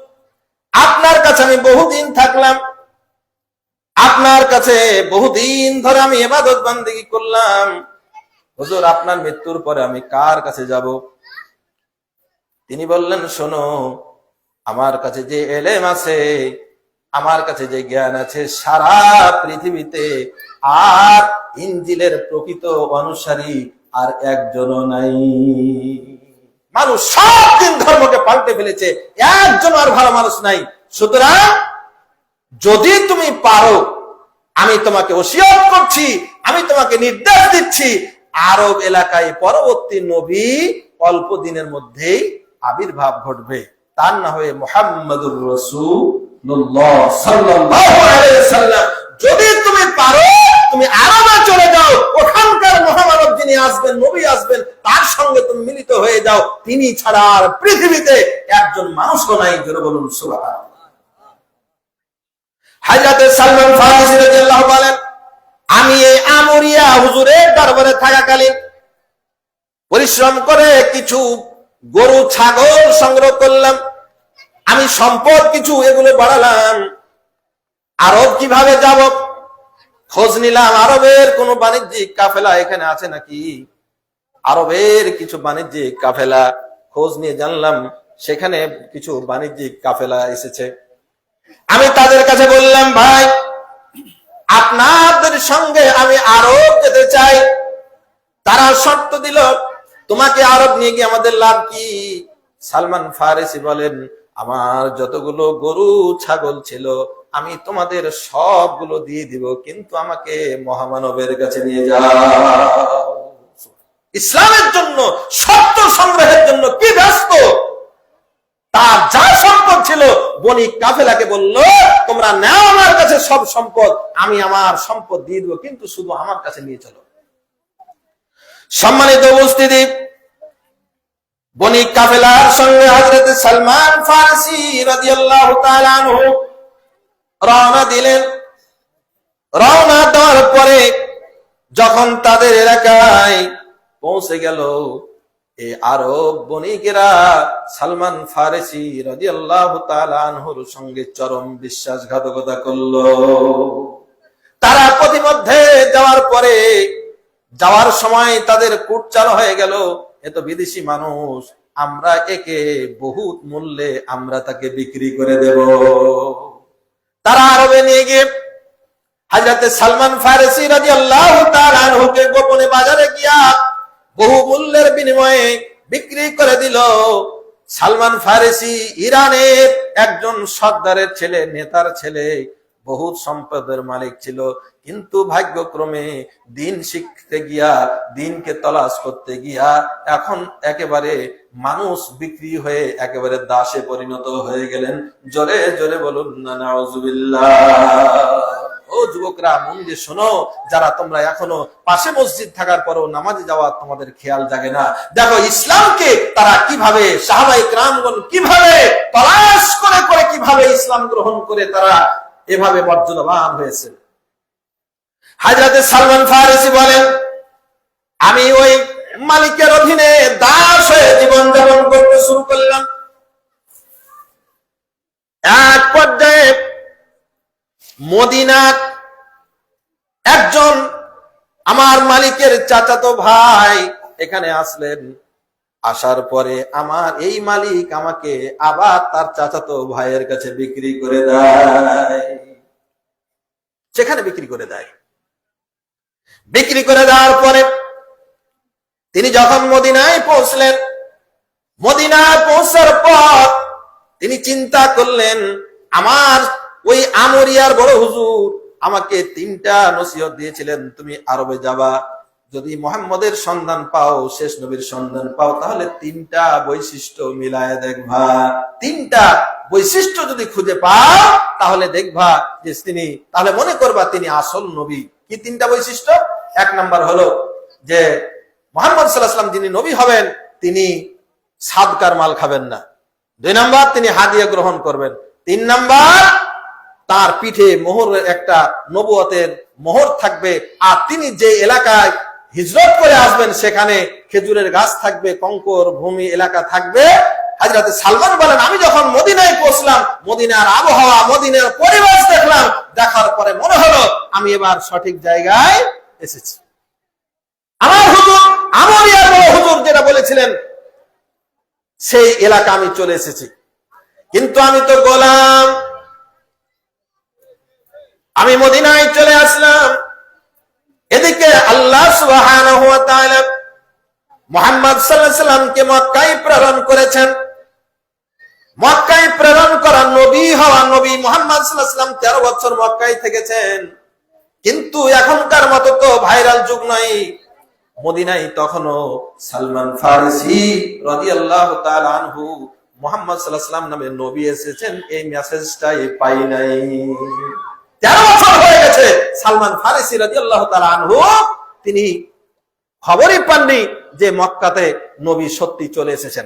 আপনার কাছে আমি বহুদিন থাকলাম, আপনার কাছে বহুদিন ধরে আমি ইবাদত বান্দেগী করলাম, হুজুর, আপনার মৃত্যুর পরে আমি কার কাছে যাব? তিনি বললেন, শোনো, আমার কাছে যে এলেম আছে, আমার কাছে যে জ্ঞান আছে, সারা পৃথিবীতে আর ইনজিলের প্রকৃত অনুসারী আর একজনও নাই। মানুষ সব দিন ধর্মকে পাল্টে ফেলেছে, একজন আর ভালো মানুষ নাই। সুতরাং যদি তুমি পারো, আমি তোমাকে ওসিয়ত করছি, আমি তোমাকে নির্দেশ দিচ্ছি, আরব এলাকায় পরবর্তী নবী অল্প দিনের মধ্যেই আবির্ভাব ঘটবে, তার না হয়ে মুহাম্মাদুর রাসূলুল্লাহ সাল্লাল্লাহু আলাইহি ওয়াসাল্লাম। যদি তুমি পারো, তুমি আরবে চলে যাও, ওখানকার মহামানব যিনি আসবেন, নবী আসবেন, তার সঙ্গে তুমি মিলিত হয়ে যাও। তিনি ছাড়া আর পৃথিবীতে একজন মানুষও নাই। জোরে বলুন সুবহানাল্লাহ। হযরত সালমান ফারসি রাদিয়াল্লাহু বলেন, আমি এই আমরিয়া হুজুরের দরবারে থাকাকালীন পরিশ্রম করে কিছু গরু ছাগল সংগ্রহ করলাম, আমি সম্পদ কিছু এগুলো বাড়ালাম। আরব কিভাবে যাব খোঁজ নিলাম, আরবের কোন বাণিজ্যিক কাফেলা এখানে আছে নাকি। আরবের কিছু বাণিজ্যিক কাফেলা খোঁজ নিয়ে জানলাম, সেখানে কিছু বাণিজ্যিক কাফেলা এসেছে। আমি তাদের কাছে বললাম, ভাই, আপনাদের সঙ্গে আমি আরব যেতে চাই। তারা শর্ত দিল, তোমাকে আরব নিয়ে গিয়ে আমাদের লাভ কি? সালমান ফারসি বলেন, আমার যতগুলো গরু ছাগল ছিল আমি তোমাদের সবগুলো দিয়ে দিব, কিন্তু আমাকে মহামানবের কাছে নিয়ে যাও। ইসলামের জন্য, সত্য সংগ্রহের জন্য কি ব্যস্ত। তার যা সম্পদ ছিল বণিক কাফেলাকে বলল, তোমরা নাও আমার কাছে সব সম্পদ, আমি আমার সম্পদ দিয়ে দেবো, কিন্তু শুধু আমার কাছে নিয়ে চলো। সম্মানিত উপস্থিতি, বণিক কাফেলার সঙ্গে হযরত সালমান ফারসি রাদিয়াল্লাহু তাআলা আনহু রওনা দিলেন। রওনা দেওয়ার পরে যখন তাদের এলাকায় পৌঁছে গেল, এই আরব বণিকেরা সালমান ফারসি রাদিয়াল্লাহু তাআলা আনহুর সঙ্গে চরম বিশ্বাসঘাতকতা করলো। তারা প্রতিমধ্যে যাওয়ার পরে যাওয়ার সময় তাদের কুট চালু হয়ে গেল, এ তো বিদেশি মানুষ, আমরা একে বহুত মূল্যে আমরা তাকে বিক্রি করে দেব। তারা আরবে নিয়ে গিয়ে হযরত সালমান ফারসি রাদিয়াল্লাহু তাআলা আনহুকে গোপনে বাজারে গিয়া বহু মূল্যের বিনিময়ে বিক্রি করে দিল। সালমান ফারসি ইরানের একজন সর্দারের ছেলে, নেতার ছেলে, বহুত সম্পদের মালিক ছিল, কিন্তু ভাগ্যক্রমে দিন শিখতে গিয়া, দিনকে তলাশ করতে গিয়া এখন একেবারে মানুষ বিক্রি হয়ে একেবারে দাসে পরিণত হয়ে গেলেন। জোরে জোরে বলুন না নাউজুবিল্লাহ। ও যুবকরা, মন দিয়ে শোনো, যারা তোমরা এখনো পাশে মসজিদ থাকার পরও নামাজে যাওয়া তোমাদের খেয়াল জাগে না, দেখো ইসলামকে তারা কিভাবে, সাহাবায়ে কেরামগণ কিভাবে তালাশ করে করে কিভাবে ইসলাম গ্রহণ করে তারা এভাবে মর্যাদাবান হয়েছে। হযরত সালমান ফারসি বলেন, আমি ওই মালিকের অধীনে দাস হয়ে জীবন যাপন করতে শুরু করলাম। এক পর্যায়ে মদিনার একজন আমার মালিকের চাচাতো ভাই এখানে আসলেন। আসার পরে আমার এই মালিক আমাকে আবার তার চাচাতো ভাইয়ের কাছে বিক্রি করে দেয়, সেখানে বিক্রি করে দেয়। বিক্রি করে দেওয়ার পরে তিনি যখন মদিনায় পৌঁছলেন, মদিনায় পৌঁছার পর তিনি চিন্তা করলেন, আমার ওই আমরিয়ার বড় হুজুর আমাকে 3টা নসিহত দিয়েছিলেন, তুমি আরবে যাবা, যদি মুহাম্মদের সন্ধান পাও, শেষ নবীর সন্ধান পাও, তাহলে 3টা বৈশিষ্ট্য মিলায় দেখবা। 3টা বৈশিষ্ট্য যদি খুঁজে পাও তাহলে দেখবা যে তিনি, তাহলে মনে করবা তিনি আসল নবী। কি 3টা বৈশিষ্ট্য? 1 নাম্বার হলো যে মুহাম্মদ সাল্লাল্লাহু আলাইহি ওয়াসাল্লাম যিনি নবী হবেন তিনি সাদকার মাল খাবেন না। 2 নাম্বার, তিনি হাদিয়া গ্রহণ করবেন। 3 নাম্বার, তার পিঠে মোহরের একটা নবুয়তের মোহর থাকবে। আর তিনি যে এলাকায় হিজরত করে আসবেন সেখানে খেজুরের গাছ থাকবে, কঙ্কর ভূমি এলাকা থাকবে। হযরত সালমান বলেন, আমি যখন মদিনায় পৌঁছলাম, মদিনার আবহাওয়া, মদিনার পরিবেশ দেখলাম, দেখার পরে মনে হলো আমি এবার সঠিক জায়গায় এসেছি। আমার হুজুর, আমরিয়ার বড় হুজুর যেটা বলেছিলেন সেই এলাকা আমি চলে এসেছি। কিন্তু আমি তো গোলাম, আমি মদিনায় চলে আসলাম। এদিকে আল্লাহ সুবহানাহু ওয়া তাআলা মুহাম্মদ সাল্লাল্লাহু আলাইহি ওয়াসাল্লামকে মক্কায় প্রেরণ করেছেন। মক্কায় প্রেরণ করা নবী হওয়া নবী মুহাম্মদ সাল্লাল্লাহু আলাইহি ওয়াসাল্লাম 13 বছর মক্কায় থেকেছেন। কিন্তু এখনকার মতো তো ভাইরাল যুগ নয়। মদিনায় তখনও সালমান ফারসি রাদিয়াল্লাহু তাআলা আনহু মুহাম্মদ সাল্লাল্লাহু আলাইহি ওয়াসাল্লাম নামে নবী এসেছেন এই মেসেজটাই পাই নাই। 13 বছর হয়ে গেছে, সালমান ফারসি রাদিয়াল্লাহু তাআলা আনহু তিনি খবরই পাননি যে মক্কাতে নবী সত্যি চলে এসেছেন।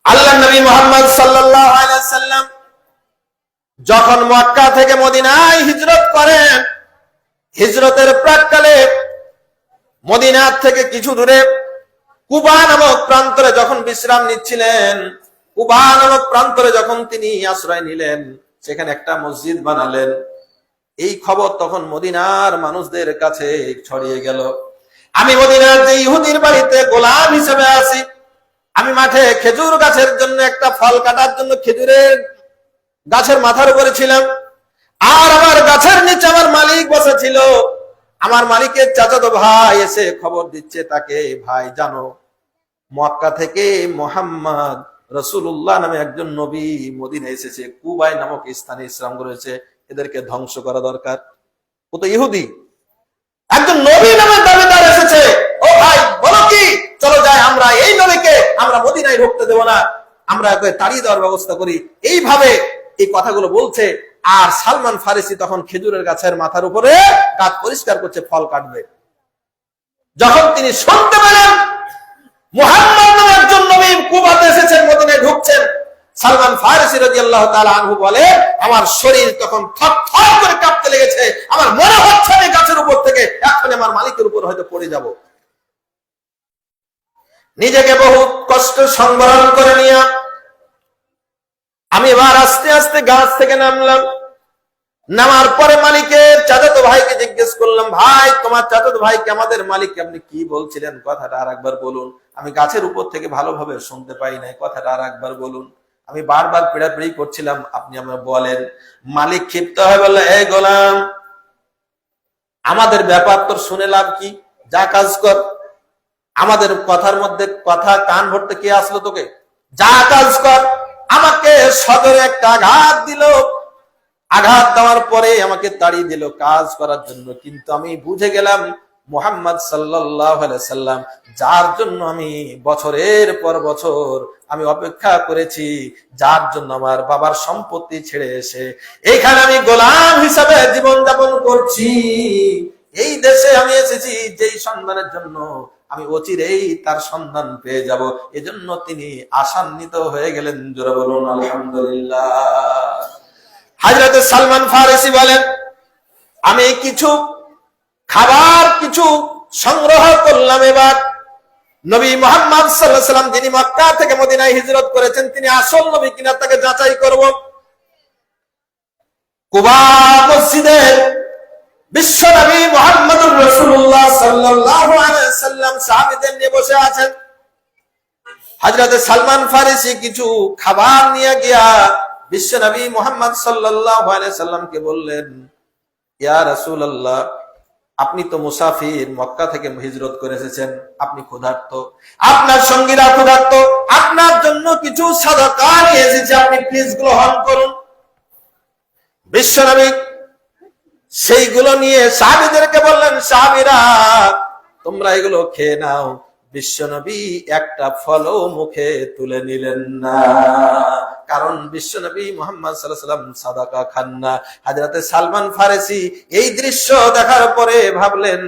আল্লাহর নবী মুহাম্মদ সাল্লাল্লাহু আলাইহি ওয়াসাল্লাম যখন মক্কা থেকে মদিনায় হিজরত করেন, হিজরতের প্রাক্কালে মদিনা থেকে কিছু দূরে কুবা নামক প্রান্তরে যখন বিশ্রাম নিচ্ছিলেন, কুবা নামক প্রান্তরে যখন তিনি আশ্রয় নিলেন, সেখানে একটা মসজিদ বানালেন। এই খবর তখন মদিনার মানুষদের কাছে ছড়িয়ে গেল, আমি মদিনার যে ইহুদির বাড়িতে গোলাম হিসেবে আছি, আমি মাঠে খেজুর গাছের জন্য একটা ফল কাটার জন্য খেজুরের গাছের মাথার উপরে ছিলাম, আর আমার গাছের নিচে আমার মালিক বসেছিল। আমার মালিকের চাচাতো ভাই এসে খবর দিচ্ছে তাকে, ভাই জানো মক্কা থেকে মুহাম্মদ রাসূলুল্লাহ নামে একজন নবী মদিনায় এসেছে, কুবাই নামক স্থানে ইসলাম করেছে, এদেরকে ধ্বংস করা দরকার। ও তো ইহুদি, একজন নবী নামে দাবিদার এসেছে, ও ভাই বলো কি, চলো যাই, আমরা এই নবীকে আমরা মদিনায় ঢুকতে দেব না, আমরা একে তাড়িয়ে দেওয়ার ব্যবস্থা করি। এইভাবে এই কথাগুলো বলছে। আর সালমান ফারসি তখন খেজুরের গাছের মাথার উপরে গাছ পরিষ্কার করছে, ফল কাটবে। যখন তিনি শুনতে পেলেন মুহাম্মদ নামে একজন নবী কুবাতে এসেছেন, মদিনায় ঢুকছেন, সালমান ফারসি রাদিয়াল্লাহু তাআলা আনহু বলে, আমার শরীর তখন থরথর করে কাঁপতে লেগেছে, আমার মনে হচ্ছে আমি গাছের উপর থেকে এখন আমার মালিকের উপর হয়তো পড়ে যাব। নিজেকে বহু কষ্ট সংবরণ করে নিয়ে আমি এবার আস্তে আস্তে গাছ থেকে নামলাম। নামার পরে মালিকের চাচাতো ভাইকে জিজ্ঞেস করলাম, ভাই তোমার চাচাতো ভাইকে আমাদের মালিককে আপনি কি বলছিলেন, কথাটা আর একবার বলুন। আমি গাছের উপর থেকে ভালোভাবে শুনতে পাই নাই, কথাটা আর একবার বলুন। আমি বারবার পিড়াপিড়ি করছিলাম, আপনি আমাকে বলেন। মালিক ক্ষিপ্ত হয়ে বলল, এই গোলাম, আমাদের ব্যাপার তোর শুনে লাভ কি, যা কাজ কর। আমাদের কথার মধ্যে কথা কান ভরতে কে আসলো তোকে? যা কাজ কর। আমাকে সদরে একটা আঘাত দিল, আঘাত দেওয়ার পরে আমাকে তাড়িয়ে দিল কাজ করার জন্য। কিন্তু আমি বুঝে গেলাম মুহাম্মদ সাল্লাল্লাহু আলাইহি সাল্লাম, যার জন্য আমি বছরের পর বছর আমি অপেক্ষা করেছি, যার জন্য আমার বাবার সম্পত্তি ছেড়ে এসে এখানে আমি গোলাম হিসাবে জীবন যাপন করছি, এই দেশে আমি এসেছি যেই সন্ধানের জন্য আমি অচিরেই তার সন্ধান পেয়ে যাব। এজন্য তিনি আশান্বিত হয়ে গেলেন। জোরে বলুন আলহামদুলিল্লাহ। হযরত সালমান ফারসি বলেন, আমি কিছু খাবার কিছু সংগ্রহ করলাম। এবার নবী মুহাম্মদ সাল্লাল্লাহু আলাইহি ওয়াসাল্লাম যিনি মক্কা থেকে মদিনায় হিজরত করেছেন, তিনি আসল নবী কিনা তাকে যাচাই করব। কুবা মসজিদে বিশ্ব নবী মুহাম্মদুর রাসূলুল্লাহ সাল্লাল্লাহু আলাইহি ওয়াসাল্লাম সাহাবীদের নিয়ে বসে আছেন। হযরত সালমান ফারসি কিছু খাবার নিয়ে গিয়া বিশ্ব নবী মুহাম্মদ সাল্লাল্লাহু আলাইহি সাল্লামকে বললেন, ইয়া রাসূলুল্লাহ, আপনি তো মুসাফির, মক্কা থেকে হিজরত করে এসেছেন, আপনি ক্ষুধার্ত, আপনার সঙ্গীরা ক্ষুধার্ত, আপনার জন্য কিছু সাদাকা নিয়ে এসেছি, আপনি প্লিজ গ্রহণ করুন। বিশ্ব নবী সেইগুলো নিয়ে সাহাবীদেরকে বললেন, সাহাবীরা তোমরা এগুলো খেয়ে নাও। বিশ্বনবী একটা ফলও মুখে তুলে নিলেন না, কারণ বিশ্বনবী মুহাম্মদ সাল্লাল্লাহু আলাইহি ওয়াসাল্লাম সাদাকা খান না। হযরত সালমান ফারসি এই দৃশ্য দেখার পরে ভাবলেন,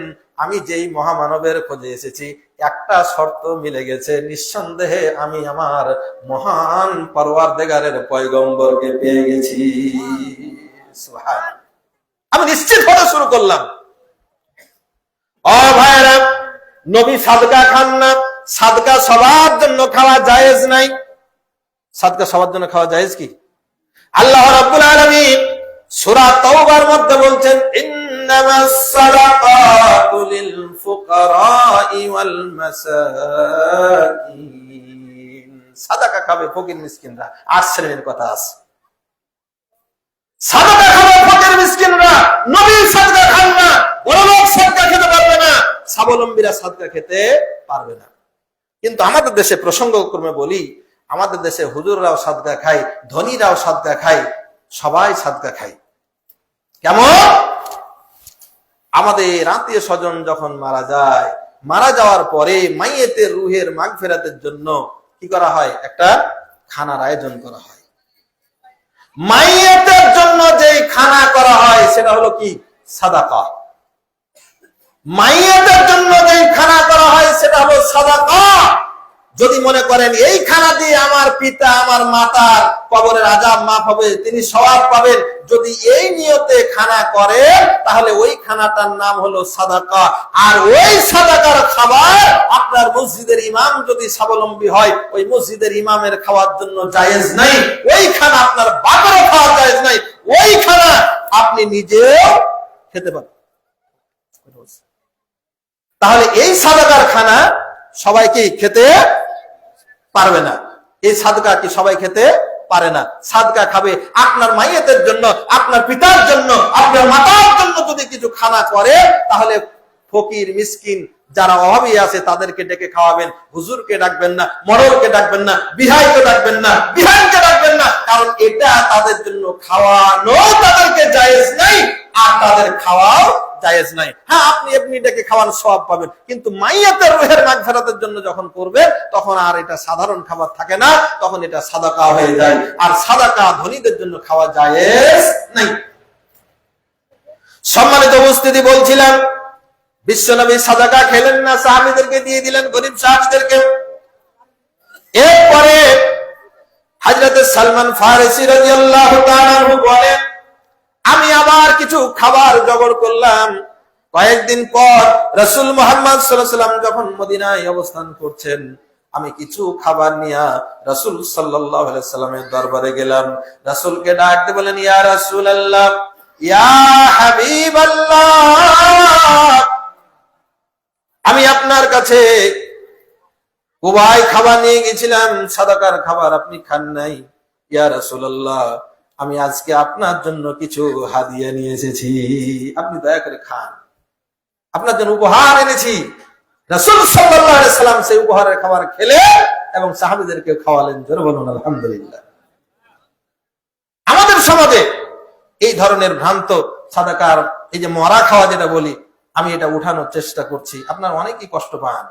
আমি যেই মহামানবের খোঁজে এসেছি একটা শর্ত মিলে গেছে, নিঃসন্দেহে আমি আমার মহান পরওয়ারদিগারের পয়গম্বরকে পেয়ে গেছি। সুবহানাল্লাহ। আমি নিশ্চিত হতে শুরু করলাম। ও ভাইরা, নবী সাদকা খান না, সাদকা সবার জন্য খাওয়া জায়েজ নাই। সাদকা সবার জন্য খাওয়া জায়েজ কি? আল্লাহ রাব্বুল আলামিন সূরা তাওবার মধ্যে বলছেন, ইন্নামাস সাদাকাতু লিল ফুকারাই ওয়াল মাসাকিন। সাদাকা খাবে ফকির মিসকিনরা। 8 শ্রেণীর কথা আছে। সাদাকা খাবে ফকির মিসকিনরা, নবী সাদকা খান না, বড়লোক সাদকা খেতে পারবে না, স্বাবলম্বীরা সাদকা খেতে পারবে না। কিন্তু আমাদের দেশে প্রসঙ্গক্রমে বলি, আমাদের দেশে হুজুররাও সাদকা খায়, ধনীরাও সাদকা খায়, সবাই সাদকা খায়। কেমন? আমাদের আত্মীয় স্বজন যখন মারা যায়, মারা যাওয়ার পরে মাইয়েতের রুহের মাগফিরাতের জন্য কি করা হয়? একটা খানার আয়োজন করা হয়। মাইয়েতের জন্য যে খানা করা হয় সেটা হলো কি? সাদাকা। মাইয়াতের জন্য যে খানা করা হয় সেটা হলো সাদাকা। যদি মনে করেন এই খানা দিয়ে আমার পিতা আমার মাতার কবরের আযাব মাফ হবে, তিনি সওয়াব পাবেন, যদি এই নিয়তে খানা করেন তাহলে ওই খানাটার নাম হলো সাদাকা। আর ওই সাদাকার খাবার আপনার মসজিদের ইমাম যদি স্বাবলম্বী হয়, ওই মসজিদের ইমামের খাওয়ার জন্য জায়েজ নাই। ওই খানা আপনার বাবারও খাওয়া জায়েজ নাই। ওই খানা আপনি নিজেও খেতে পারেন। তাহলে এই সাদাকার খানা সবাইকে খেতে পারবে না। এই সাদকা কি সবাই খেতে পারে না। সাদকা খাবে আপনার মাইয়েতের জন্য, আপনার পিতার জন্য, আপনার মাতার জন্য যদি কিছু খানা করে, তাহলে ফকির মিসকিন যারা অভাবী আছে তাদেরকে ডেকে খাওয়াবেন। হুজুরকে ডাকবেন না, মরলকে ডাকবেন না, বিহাইকে ডাকবেন না, বিহানকে ডাকবেন না, কারণ এটা তাদের জন্য খাওয়ানো তাদেরকে জায়েজ নাই, আর তাদের খাওয়াও জায়েজ নাই। হ্যাঁ, আপনি এমনি ডেকে খাওয়ানোর সওয়াব পাবেন, কিন্তু মাইয়াতের রুহের মাগফিরাতের জন্য যখন করবেন তখন আর এটা সাধারণ খাবার থাকে না, তখন এটা সাদাকা হয়ে যায়। আর সাদাকা ধনীদের জন্য খাওয়া জায়েজ নাই। সম্মানিত উপস্থিতি, বলছিলাম বিশ্বনবী সাদাকা খেলেন না, সাহাবীদেরকে দিয়ে দিলেন, গরীব সাহাবীদেরকে। এরপরে হযরত সালমান ফারসি রাদিয়াল্লাহু তাআলা আনহু বলেন, আমি আবার কিছু খাবার জোগাড় করলাম। কয়েকদিন পর রাসূল মুহাম্মদ সাল্লাল্লাহু আলাইহি ওয়াসাল্লাম যখন মদিনায় অবস্থান করছেন, আমি কিছু খাবার নিয়ে রাসূল সাল্লাল্লাহু আলাইহি ওয়াসাল্লামের দরবারে গেলাম। রাসূলকে ডাকতে বলেন, ইয়া রাসূলুল্লাহ, ইয়া হাবিবাল্লাহ, আমি আপনার কাছে উবাই খাবার নিয়ে গেছিলাম, সাদাকার খাবার, আপনি খান নাই। ইয়া রাসূলুল্লাহ, আমি আজকে আপনার জন্য কিছু হাদিয়া নিয়ে এসেছি, আপনি দয়া করে খান, আপনার জন্য উপহার এনেছি। রাসূল সাল্লাল্লাহু আলাইহি সাল্লাম সেই উপহারের খাবার খেলেন এবং সাহাবীদেরকে খাওয়ালেন। জোরে বলুন আলহামদুলিল্লাহ। আমাদের সমাজে এই ধরনের ভ্রান্ত সাদাকার, এই যে মরা খাওয়া যেটা বলি, আমি এটা উঠানোর চেষ্টা করছি। আপনারা অনেকেই কষ্ট পান,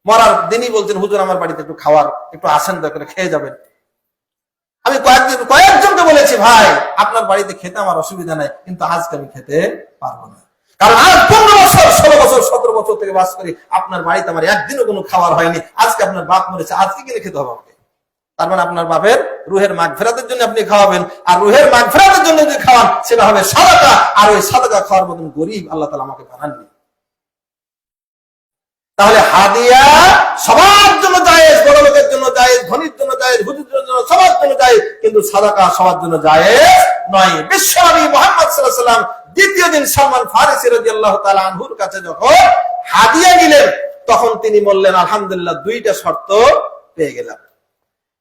মরার দিনই বলছেন হুজুর আমার বাড়িতে একটু খাওয়ার, একটু আসেন, দয়া করে খেয়ে যাবেন। আমি কয়েকজনকে বলেছি, ভাই আপনার বাড়িতে খেতে আমার অসুবিধা নাই, কিন্তু আজকে আমি খেতে পারবো না, কারণ আজ 15 বছর 16 বছর 17 বছর থেকে বাস করি, আপনার বাড়িতে আমার একদিনও কোনো খাবার হয়নি, আজকে আপনার বাপ মরেছে, আজকে কিনে খেতে হবে আমাকে। তার মানে আপনার বাপের রুহের মাগফিরাতের জন্য আপনি খাওয়াবেন, আর রুহের মাগফিরাতের জন্য যদি খাওয়ান সেটা হবে সাদাকা, আর ওই সাদাকা খাওয়ার মতন গরিব আল্লাহ তাআলা আমাকে বানাননি। তাহলে হাদিয়া সবার জন্য জায়েজ, বড় লোকের জন্য জায়েজ, ধনীর জন্য জায়েজ, হুজুরের জন্য, সবার জন্য জায়েজ, কিন্তু সাদাকা সবার জন্য জায়েজ নয়। বিশ্বনবী মুহাম্মদ সাল্লাল্লাহু আলাইহি ওয়াসাল্লাম দ্বিতীয় দিন সালমান ফারিসি রাদিয়াল্লাহু তাআলা আনহুর কাছে যখন হাদিয়া নিলেন, তখন তিনি বললেন আলহামদুলিল্লাহ, 2টা শর্ত পেয়ে গেলাম।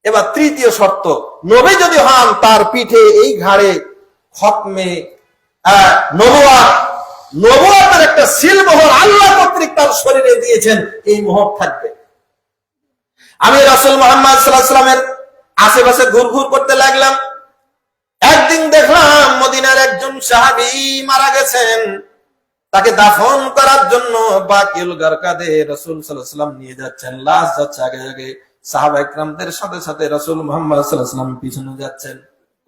এবার তৃতীয় শর্ত, নবী যদি হন তার পিঠে এই ঘাড়ে খতমে নবুয়তের একটা সিলমোহর আল্লাহ কর্তৃক তার শরীরে দিয়েছেন, এই মোহর থাকবে। আমি রাসূল মুহাম্মদ সাল্লাল্লাহু আলাইহি ওয়াসাল্লামের আশেপাশে ঘুরঘুর করতে লাগলাম। একদিন দেখলাম মদিনার একজন সাহাবী মারা গেছেন, তাকে দাফন করার জন্য বাকিউল গারকাদে রাসূল সাল্লাল্লাহু আলাইহি ওয়াসাল্লাম নিয়ে যাচ্ছেন। লাশ যাচ্ছে আগে আগে, সাহাবায়ে কিরামদের সাথে সাথে রাসূল মুহাম্মদ সাল্লাল্লাহু আলাইহি ওয়াসাল্লাম পিছনে যাচ্ছেন।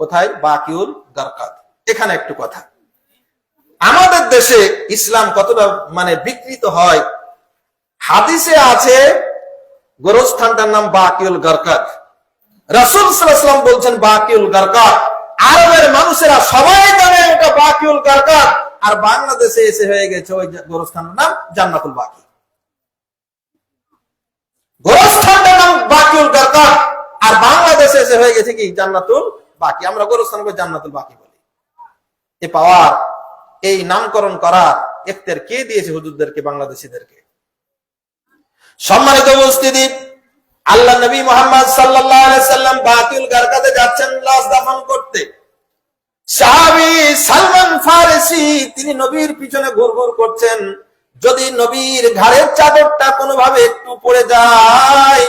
কোথায়? বাকিউল গারকাদ। এখানে একটু কথা, আমাদের দেশে ইসলাম কতটা বিকৃত হয়। হাদিসে আছে গোরস্থানটার নাম বাকিউল গারকাদ। রাসূল সাল্লাল্লাহু আলাইহি ওয়াসাল্লাম বলছেন বাকিউল গারকাদ। আরবের মানুষেরা সবাই জানে এটা বাকিউল গারকাদ, আর বাংলাদেশে এসে হয়ে গেছে ওই গোরস্থানের নাম জান্নাতুল বাকি। গোরস্থানটার নাম বাকিউল গারকাদ, আর বাংলাদেশে এসে হয়ে গেছে কি জান্নাতুল বাকি। আমরা গোরস্থানকে জান্নাতুল বাকি বলি। এ পাওয়ার, এই নামকরণ করার এখতিয়ার কে দিয়েছে হুজুরদেরকে, বাংলাদেশীদেরকে? সম্মানিত উপস্থিতি, আল্লাহ নবী মুহাম্মদ সাল্লাল্লাহু আলাইহি ওয়াসাল্লাম বাকিউল গারকাদে যাচ্ছেন লাশ দাফন করতে। সাহাবী সালমান ফারিসি তিনি নবীর পিছনে ঘুরঘুর করছেন। যদি নবীর ঘাড়ের চাদরটা কোনোভাবে একটু পড়ে যায়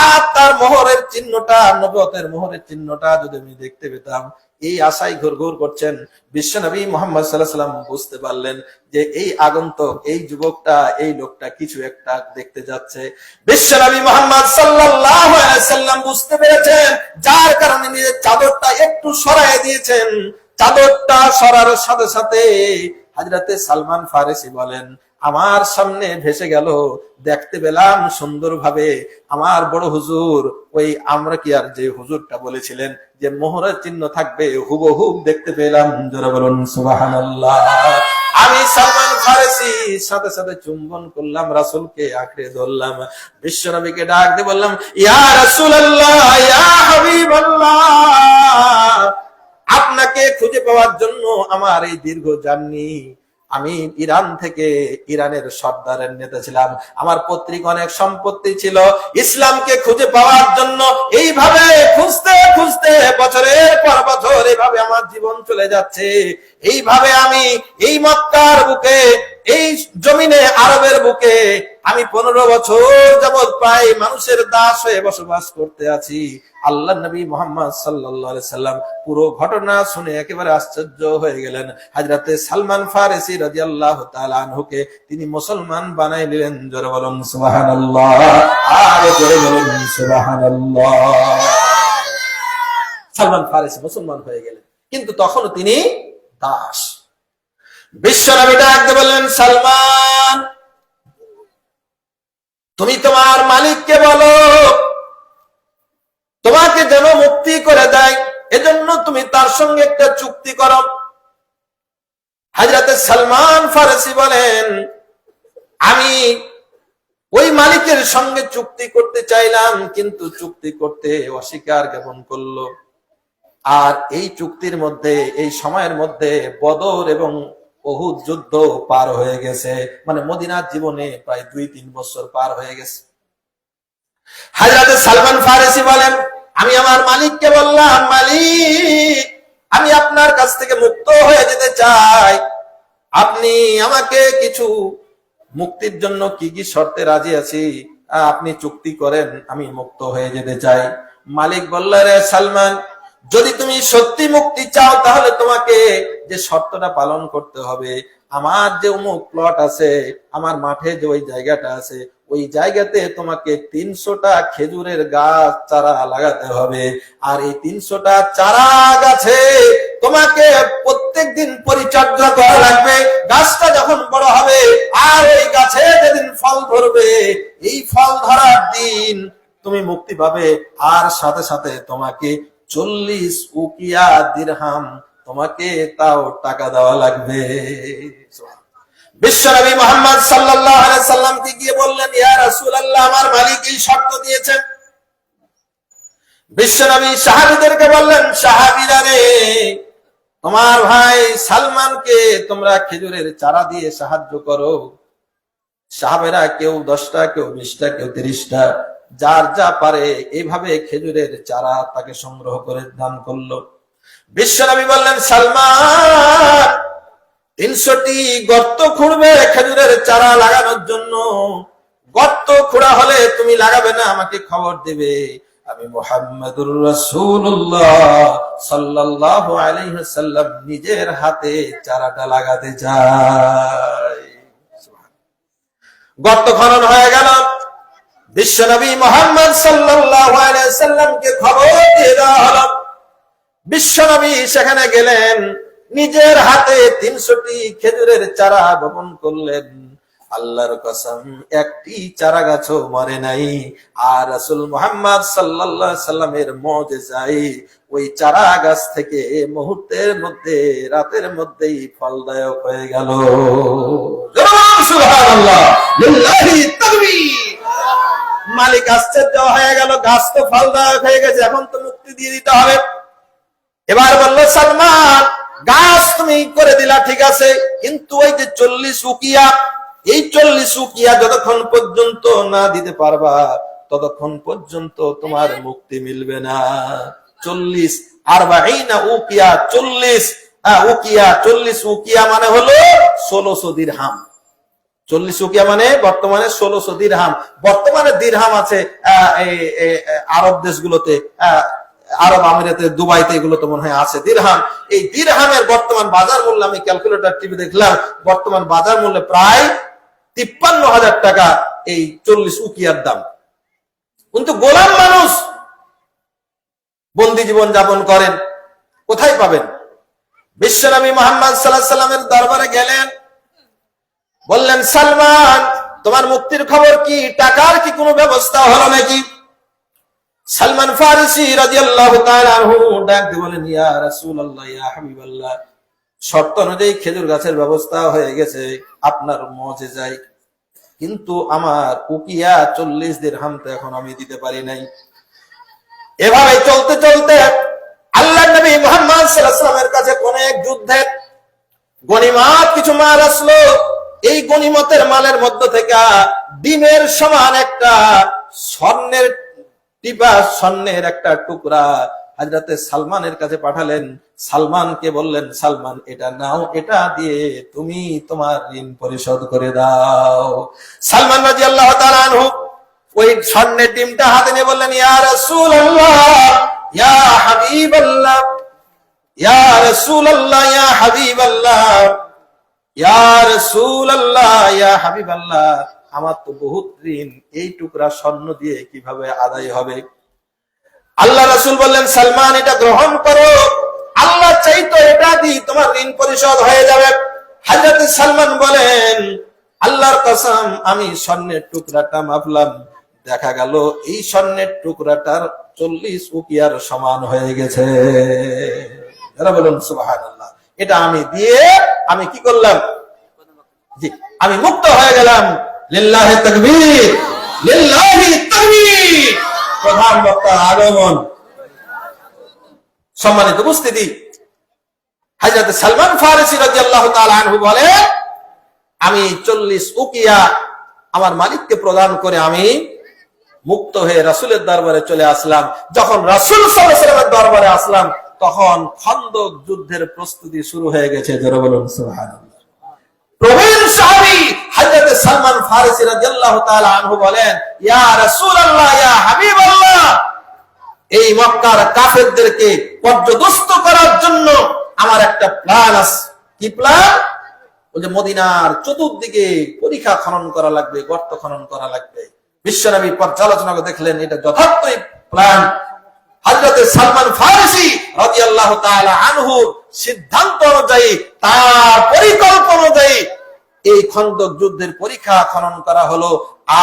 আর তার মোহরের চিহ্নটা, নবুয়তের মোহরের চিহ্নটা যদি আমি দেখতে পেতাম, এই আশায় ঘুরঘুর করছেন। বিশ্বনবী মুহাম্মদ সাল্লাল্লাহু আলাইহি ওয়াসাল্লাম বুঝতে পারলেন যে এই আগন্তুক, এই যুবকটা, এই লোকটা কিছু একটা দেখতে যাচ্ছে। বিশ্বনবী মুহাম্মদ সাল্লাল্লাহু আলাইহি ওয়াসাল্লাম বুঝতে পেরেছেন, যার কারণে নিজের চাদরটা একটু সরায় দিয়েছেন। চাদরটা সরার সাথে সাথে হযরতে সালমান ফারিসি বলেন, আমার সামনে ভেসে গেল, দেখতে পেলাম সুন্দরভাবে আমার বড় হুজুর, ওই আমরা কি আর যে হুজুরটা বলেছিলেন যে মোহরের চিহ্ন থাকবে, হুবহু দেখতে পেলাম। জোরে বলুন সুবহানাল্লাহ। আমি সালমান ফারিসি সাথে সাথে চুম্বন করলাম, রাসূলকে আঁকড়ে ধরলাম, বিশ্বনবীকে ডাক দিয়ে বললাম, ইয়া রাসূলুল্লাহ, ইয়া হাবিবাল্লাহ, আপনাকে খুঁজে পাওয়ার জন্য আমার এই দীর্ঘ জার্নি। আমি ইরান থেকে, ইরানের সর্দারের নেতা ছিলাম, আমার পৈতৃক অনেক সম্পত্তি ছিল। ইসলামকে খুঁজে পাওয়ার জন্য এইভাবে খুঁজতে খুঁজতে বছরের পর বছর এইভাবে আমার জীবন চলে যাচ্ছে। এইভাবে আমি এই মক্কার বুকে, এই জমিনে, আরবের বুকে আমি 15 বছর যাবৎ প্রায় মানুষের দাস হয়ে বসবাস করতে আছি। আল্লাহ নবী মুহাম্মদ সাল্লাল্লাহু আলাইহি সাল্লাম পুরো ঘটনা শুনে একেবারে আশ্চর্য হয়ে গেলেন। হযরতে সালমান ফারিসি রাদিয়াল্লাহু তাআলা আনহুকে তিনি মুসলমান বানাই দিলেন। জোরে বলুন সুবহানাল্লাহ, আর জোরে বলুন সুবহানাল্লাহ। সালমান ফারিসি মুসলমান হয়ে গেলেন, কিন্তু তখনও তিনি দাস। বিশ্বনবী ডাকতে বললেন, সালমান, তুমি তোমার মালিককে বলো তোমাকে যেন মুক্তি করে দেয়, এজন্য তুমি তার সঙ্গে একটা চুক্তি করো। হযরতে সালমান ফারিসি বলেন, আমি ওই মালিকের সঙ্গে চুক্তি করতে চাইলাম, কিন্তু চুক্তি করতে অস্বীকার জ্ঞাপন করলো। আর এই চুক্তির মধ্যে, এই সময়ের মধ্যে বদর এবং উহুদ যুদ্ধ পার হয়ে গেছে, মানে মদিনার জীবনে প্রায় 2-3 বছর পার হয়ে গেছে। হযরত সালমান ফারিসি বলেন, আমি আমার মালিককে বললাম, মালিক, আমি আপনার কাছ থেকে মুক্ত হয়ে যেতে চাই, আপনি আমাকে কিছু মুক্তির জন্য কি কি শর্তে রাজি আছি আপনি চুক্তি করেন, আমি মুক্ত হয়ে যেতে চাই। মালিক বলল, রে সালমান, যদি তুমি সত্যি মুক্তি চাও তাহলে তোমাকে যে শর্তটা পালন করতে হবে, আমার যে অমুক প্লট আছে, আমার মাঠে যে ওই জায়গাটা আছে, ওই জায়গাতে তোমাকে 300টা খেজুরের গাছ চারা লাগাতে হবে। আর এই 300টা চারা গাছে তোমাকে প্রত্যেকদিন পরিচর্যা করা লাগবে। গাছটা যখন বড় হবে আর এই গাছে যেদিন ফল ধরবে, এই ফল ধরার দিন তুমি মুক্তি পাবে। আর সাথে সাথে তোমাকে 40 উকিয়া দিরহাম তোমাকে তাও টাকা দেওয়া লাগবে। বিশ্বনবী মুহাম্মদ সাল্লাল্লাহু আলাইহি সাল্লামকে গিয়ে বললেন, ইয়া রাসূলুল্লাহ, আমার মালিক এই শর্ত দিয়েছেন। বিশ্বনবী সাহাবীদেরকে বললেন, সাহাবীরা রে, তোমার ভাই সালমানকে তোমরা খেজুরের চারা দিয়ে সাহায্য করো। সাহাবেরা কেউ 10টা, কেউ 20টা, কেউ 30টা, যার যা পারে এইভাবে খেজুরের চারা তাকে সংগ্রহ করে দান করলো। বিশ্বনবী বললেন, সালমান 300টি গর্ত খুঁড়বে খেজুরের চারা লাগানোর জন্য। গর্ত খোঁড়া হলে তুমি লাগাবে না, আমাকে খবর দেবে। আমি মুহাম্মাদুর রাসূলুল্লাহ সাল্লাল্লাহু আলাইহি ওয়াসাল্লাম নিজের হাতে চারাটা লাগাতে চাই। গর্ত খনন হয়ে গেল। বিশ্বনবী মুহাম্মদ সাল্লাল্লাহু আলাইহি ওয়াসাল্লামকে খবর দিয়ে দেওয়া হলো। বিশ্বনবী সেখানে গেলেন, নিজের হাতে 300টি খেজুরের চারা বপন করলেন। আল্লাহর কসম, একটি চারা গাছও মরে নাই। আর রাসূল মুহাম্মদ সাল্লাল্লাহু আলাইহি সাল্লামের মুজিজায় ওই চারা গাছ থেকে মুহূর্তের মধ্যে, রাতের মধ্যেই ফলদায়ক হয়ে গেল। সুবহানাল্লাহ, লিল্লাহি তাকবীর। মালিক আশ্চর্য হয়ে গেল, গাছ তো ফলদায়ক হয়ে গেছে, এখন তো মুক্তি দিয়ে দিতে হবে। এবার বলল, সালমান, গাছ তুমি করে দিলা ঠিক আছে, কিন্তু ওই যে 40 উকিয়া, এই 40 উকিয়া যতক্ষণ পর্যন্ত না দিতে পারবা ততক্ষণ পর্যন্ত তোমার মুক্তি মিলবে না। 40 40 উকিয়া, 40 উকিয়া, 40 উকিয়া মানে হলো 1600 দিরহাম। 40 উকিয়া মানে বর্তমানে 1600 দিরহাম। বর্তমানে দিরহাম আছে আরব দেশগুলোতে, আরব আমিরাতে, দুবাইতে, এগুলো তো মনে হয় আছে দিরহাম। এই দিরহামের বর্তমান বাজার মূল্য, আমি ক্যালকুলেটর টিভি দেখলাম, বর্তমান বাজার মূল্য প্রায় 53,000 টাকা এই 40 উকিয়ার দাম। কিন্তু গোলাম মানুষ বন্দি জীবন যাপন করেন, কোথায় পাবেন? বিশ্বনবী মুহাম্মদ সাল্লাল্লাহু আলাইহি সাল্লামের দরবারে গেলেন, বললেন, সালমান, তোমার মুক্তির খবর কি? টাকার কি কোনো ব্যবস্থা হলো নাকি? সালমান ফারিসি রাদিয়াল্লাহু তাআলা আনহু ডাক দিয়ে বলেন, ইয়া রাসূলুল্লাহ, ইয়া হাবিবাল্লাহ, শর্ত অনুযায়ী খেজুর গাছের ব্যবস্থা হয়ে গেছে আপনার মুজিজায়, কিন্তু আমার উকিয়া 40 দিরহাম তো এখন আমি দিতে পারি নাই। এভাবে চলতে চলতে আল্লাহর নবী মুহাম্মদ সাল্লাল্লাহু আলাইহি ওয়াসাল্লামের কাছে অনেক যুদ্ধের গনিমত কিছু মাল আসলো। এই গনিমতের মালের মধ্য থেকে ডিমের সমান একটা স্বর্ণের টিপা, স্বর্ণের একটা টুকরা হযরতে সালমানের কাছে পাঠালেন। সালমানকে বললেন, সালমান, এটা নাও, এটা দিয়ে তুমি তোমার ঋণ পরিশোধ করে দাও। সালমান রাদিয়াল্লাহু তাআলা আনহু ওই স্বর্ণের ডিমটা হাতে নিয়ে বললেন, ইয়া রাসূলুল্লাহ, ইয়া হাবিবাল্লাহ, ইয়া রাসূলুল্লাহ, ইয়া হাবিবাল্লাহ, ইয়া রাসূলুল্লাহ, ইয়া হাবিবাল্লাহ, আমার তো বহুত ঋণ, এই টুকরা স্বর্ণ দিয়ে কিভাবে আদায় হবে? আল্লাহ রাসূল বললেন, সালমান, এটা গ্রহণ করো, আল্লাহ চাইতো এটা দিয়ে তোমার ঋণ পরিশোধ হয়ে যাবে। হযরত সালমান বলেন, আল্লাহর কসম, আমি স্বর্ণের টুকরাটা মাপলাম, দেখা গেল এই স্বর্ণের টুকরাটার 40 উকিয়ার সমান হয়ে গেছে। যারা বলুন সুবহানাল্লাহ। এটা আমি দিয়ে আমি কি করলাম? জি, আমি মুক্ত হয়ে গেলাম। লিল্লাহি তাকবীর, লিল্লাহি তাকবীর। প্রধান বক্তার আগমন। সম্মানিত উপস্থিতি, হযরত সালমান ফারিসি রাদিয়াল্লাহু তাআলা আনহু বলেন, আমি 40 উকিয়া আমার মালিককে প্রদান করে আমি মুক্ত হয়ে রাসূলের দরবারে চলে আসলাম। যখন রাসূল সাল্লাল্লাহু আলাইহি ওয়াসাল্লামের দরবারে আসলাম, তখন খন্দক যুদ্ধের প্রস্তুতি শুরু হয়ে গেছে। জোরে বলুন সুবহানাল্লাহ। প্রবীণ সাহাবী হযরত সালমান ফারিসি রাদিয়াল্লাহু তাআলা আনহু বলেন, ইয়া রাসূলুল্লাহ, ইয়া হাবিবাল্লাহ, এই মক্কার কাফেরদেরকে পর্যদস্ত করার জন্য আমার একটা প্ল্যান আছে। কি প্ল্যান? ওই যে মদিনার চতুর্দিকে পরিখা খনন করা লাগবে, গর্ত খনন করা লাগবে। বিশ্বনবী পর্যালোচনা করে দেখলেন এটা যথার্থই প্ল্যান। হযরত সালমান ফারিসি রাদিয়াল্লাহু তাআলা আনহু সিদ্ধান্ত অনুযায়ী, তার পরিকল্পনা অনুযায়ী এই খন্দক যুদ্ধের পরীক্ষা খনন করা হলো।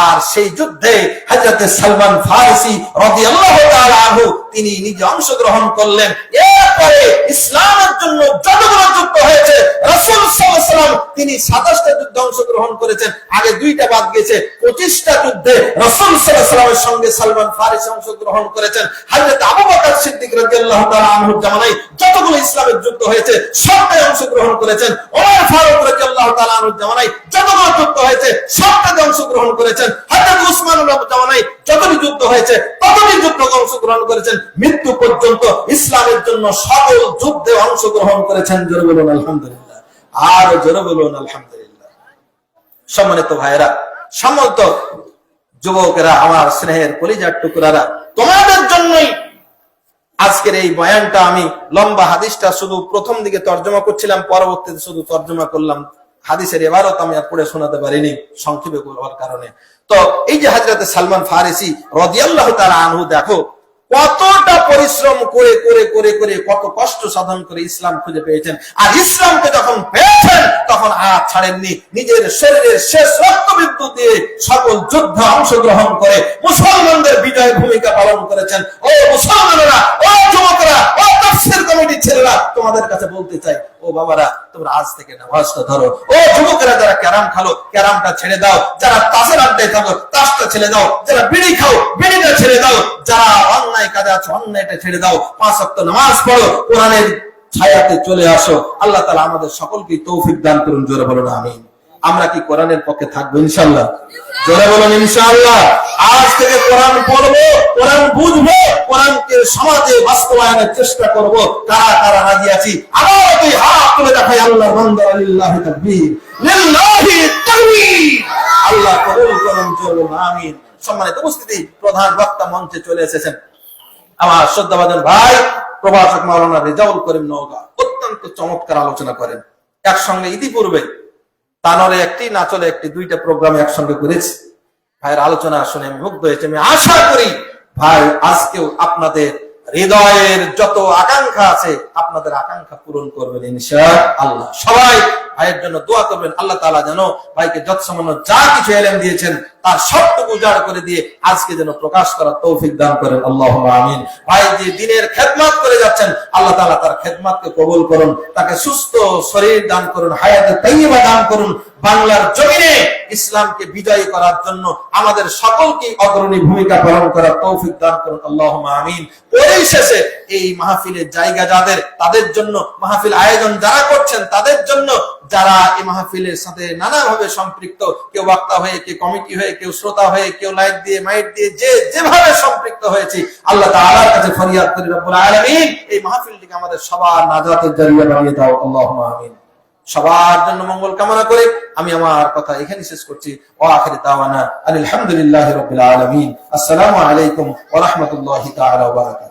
আর সেই যুদ্ধে হযরত সালমান ফারিসি রাদিয়াল্লাহু তাআলা আনহু তিনি নিজে অংশগ্রহণ করলেন। এরপরে ইসলামের জন্য যতগুলো যুদ্ধ হয়েছে, রাসূল সাল্লাল্লাহু আলাইহি ওয়াসাল্লাম তিনি 27টা যুদ্ধে অংশগ্রহণ করেছেন, আগে 2টা বাদ গেছে। 25টা যুদ্ধে রাসূল সাল্লাল্লাহু আলাইহি ওয়াসাল্লামের সঙ্গে সালমান ফারিসি অংশগ্রহণ করেছেন। হযরত আবু বকর সিদ্দিক রাদিয়াল্লাহু তাআলা আনহুর জামানায় যতগুলো ইসলামের যুদ্ধ হয়েছে সবটাই অংশগ্রহণ করেছেন। ওমর ফারুক রাদিয়াল্লাহু তাআলা আনহুর জামানায় যতগুলো যুদ্ধ হয়েছে সবটাতে অংশগ্রহণ করেছেন। হযরত উসমানের জামানায় যতটি যুদ্ধ হয়েছে ততটি যুদ্ধে অংশগ্রহণ করেছেন। মৃত্যু পর্যন্ত ইসলামের জন্য সকল যুদ্ধে অংশগ্রহণ করেছেন। জোরে বলুন আলহামদুলিল্লাহ। আর জোরে বলুন আলহামদুলিল্লাহ। সম্মানিত ভাইরা, সম্মানিত যুবকেরা, আমার স্নেহের কলিজার টুকরারা, তোমাদের জন্যই আজকের এই বয়ানটা। আমি লম্বা হাদিসটা শুধু প্রথম দিকে তর্জমা করছিলাম, পরবর্তীতে শুধু তর্জমা করলাম। হাদিসের এবারত আমি আর পড়ে শোনাতে পারিনি সংক্ষেপে বলার কারণে। তো এই যে হযরত সালমান ফারিসি রাদিয়াল্লাহু তাআলা আনহু, দেখো কতটা পরিশ্রম করে করে করে করে কত কষ্ট সাধন করে ইসলাম খুঁজে পেয়েছেন। আর ইসলামকে যখন পেয়েছেন তখন আর ছাড়েননি। নিজের শরীরের শেষ রক্তবিন্দু দিয়ে সকল যুদ্ধে অংশগ্রহণ করে মুসলমানদের বিজয় ভূমিকা পালন করেছেন। ও মুসলমানেরা, ও যুবকরা, ও তাফসীর কমিটির ছেলেরা, তোমাদের কাছে বলতে চাই, ও বাবারা, তোমরা আজ থেকে নামাজটা ধরো। ও যুবকেরা, যারা ক্যারাম খেলো ক্যারামটা ছেড়ে দাও, যারা তাসের আড্ডায় থাকো তাসটা ছেড়ে দাও, যারা বিড়ি খাও বিড়িটা ছেড়ে দাও, যারা অন্যায় কাজে আছো অন্যায়টা ছেড়ে দাও, 5 ওয়াক্ত নামাজ পড়ো, কোরআনের ছায়াতে চলে আসো। আল্লাহ তাআলা আমাদের সকলকে তৌফিক দান করুন। জোরে বলুন আমিন। আমরা কি কোরআনের পক্ষে থাকবো ইনশাআল্লাহ? জোরে বলুন ইনশাআল্লাহ। আজ থেকে কোরআন পড়বো, কোরআন বুঝবো, কোরআনকে সমাজে বাস্তবায়নের চেষ্টা করব। কারা কারা রাজি আছি? আবার দুই হাত তুলে দেখাই, আল্লাহর বান্দা, লিল্লাহি তাকবীর, লিল্লাহি তাকবীর। আল্লাহ কবুল করুন। জোরে বলুন আমিন। সম্মানিত উপস্থিতি, প্রধান বক্তা মঞ্চে চলে এসেছেন আমার শ্রদ্ধাভাজন ভাই প্রভাষক মাওলানা রেজাউল করিম নওগাঁ। অত্যন্ত চমৎকার আলোচনা করেন। একসঙ্গে ইতিপূর্বে তানরে একটি, নাচলে একটি, 2টা প্রোগ্রামে একসঙ্গে করেছি। ভাইয়ের আলোচনা শুনে আমি মুগ্ধ হয়েছি। আমি আশা করি ভাই আজকেও আপনাদের হৃদয়ের যত আকাঙ্ক্ষা আছে আপনাদের আকাঙ্ক্ষা পূরণ করবেন ইনশাআল্লাহ। সবাই ভাইয়ের জন্য দোয়া করবেন। আল্লাহ তাআলা যেন ভাইকে যৎসামান্য যা কিছু ইলম দিয়েছেন তার সবটুকু উজাড় করে দিয়ে আজকে যেন প্রকাশ করার তৌফিক দান করেন। আল্লাহুম্মা আমিন। ভাই যে দ্বীনের খেদমত করে যাচ্ছেন, আল্লাহ তাআলা তার খেদমতকে কবুল করুন, তাকে সুস্থ শরীর দান করুন, হায়াতে তাইয়্যিবা দান করুন। বাংলার জমিনে ইসলামকে বিজয়ী করার জন্য আমাদের সকলকে অগ্রণী ভূমিকা পালন করার তৌফিক দান করুন। আল্লাহুম্মা আমিন। পরিশেষে এই মাহফিলের জায়গা যাদের, তাদের জন্য, মাহফিল আয়োজন যারা করছেন তাদের জন্য, যারা এই মাহফিলের সাথে নানাভাবে সম্পৃক্ত, কেউ বক্তা হয়ে, কেউ কমিটি হয়ে, কেউ শ্রোতা হয়ে, কেউ লাইট দিয়ে মাইক দিয়ে, যে যেভাবে সম্পৃক্ত হয়েছে, আল্লাহ তাআলার কাছে ফরিয়াদ করি, রব্বুল আলামিন এই মাহফিলটিকে আমাদের সবার নাজাতের জরিয়া বানিয়ে দাও। আল্লাহুম্মা আমিন। সবার জন্য মঙ্গল কামনা করে আমি আমার কথা এখানে শেষ করছি। ওয়া আখিরু দাওয়ানা আলহামদুলিল্লাহি রাব্বিল আলামিন। আসসালামু আলাইকুম ওয়া রাহমাতুল্লাহি তাআলা ওয়া বারাকাতুহু।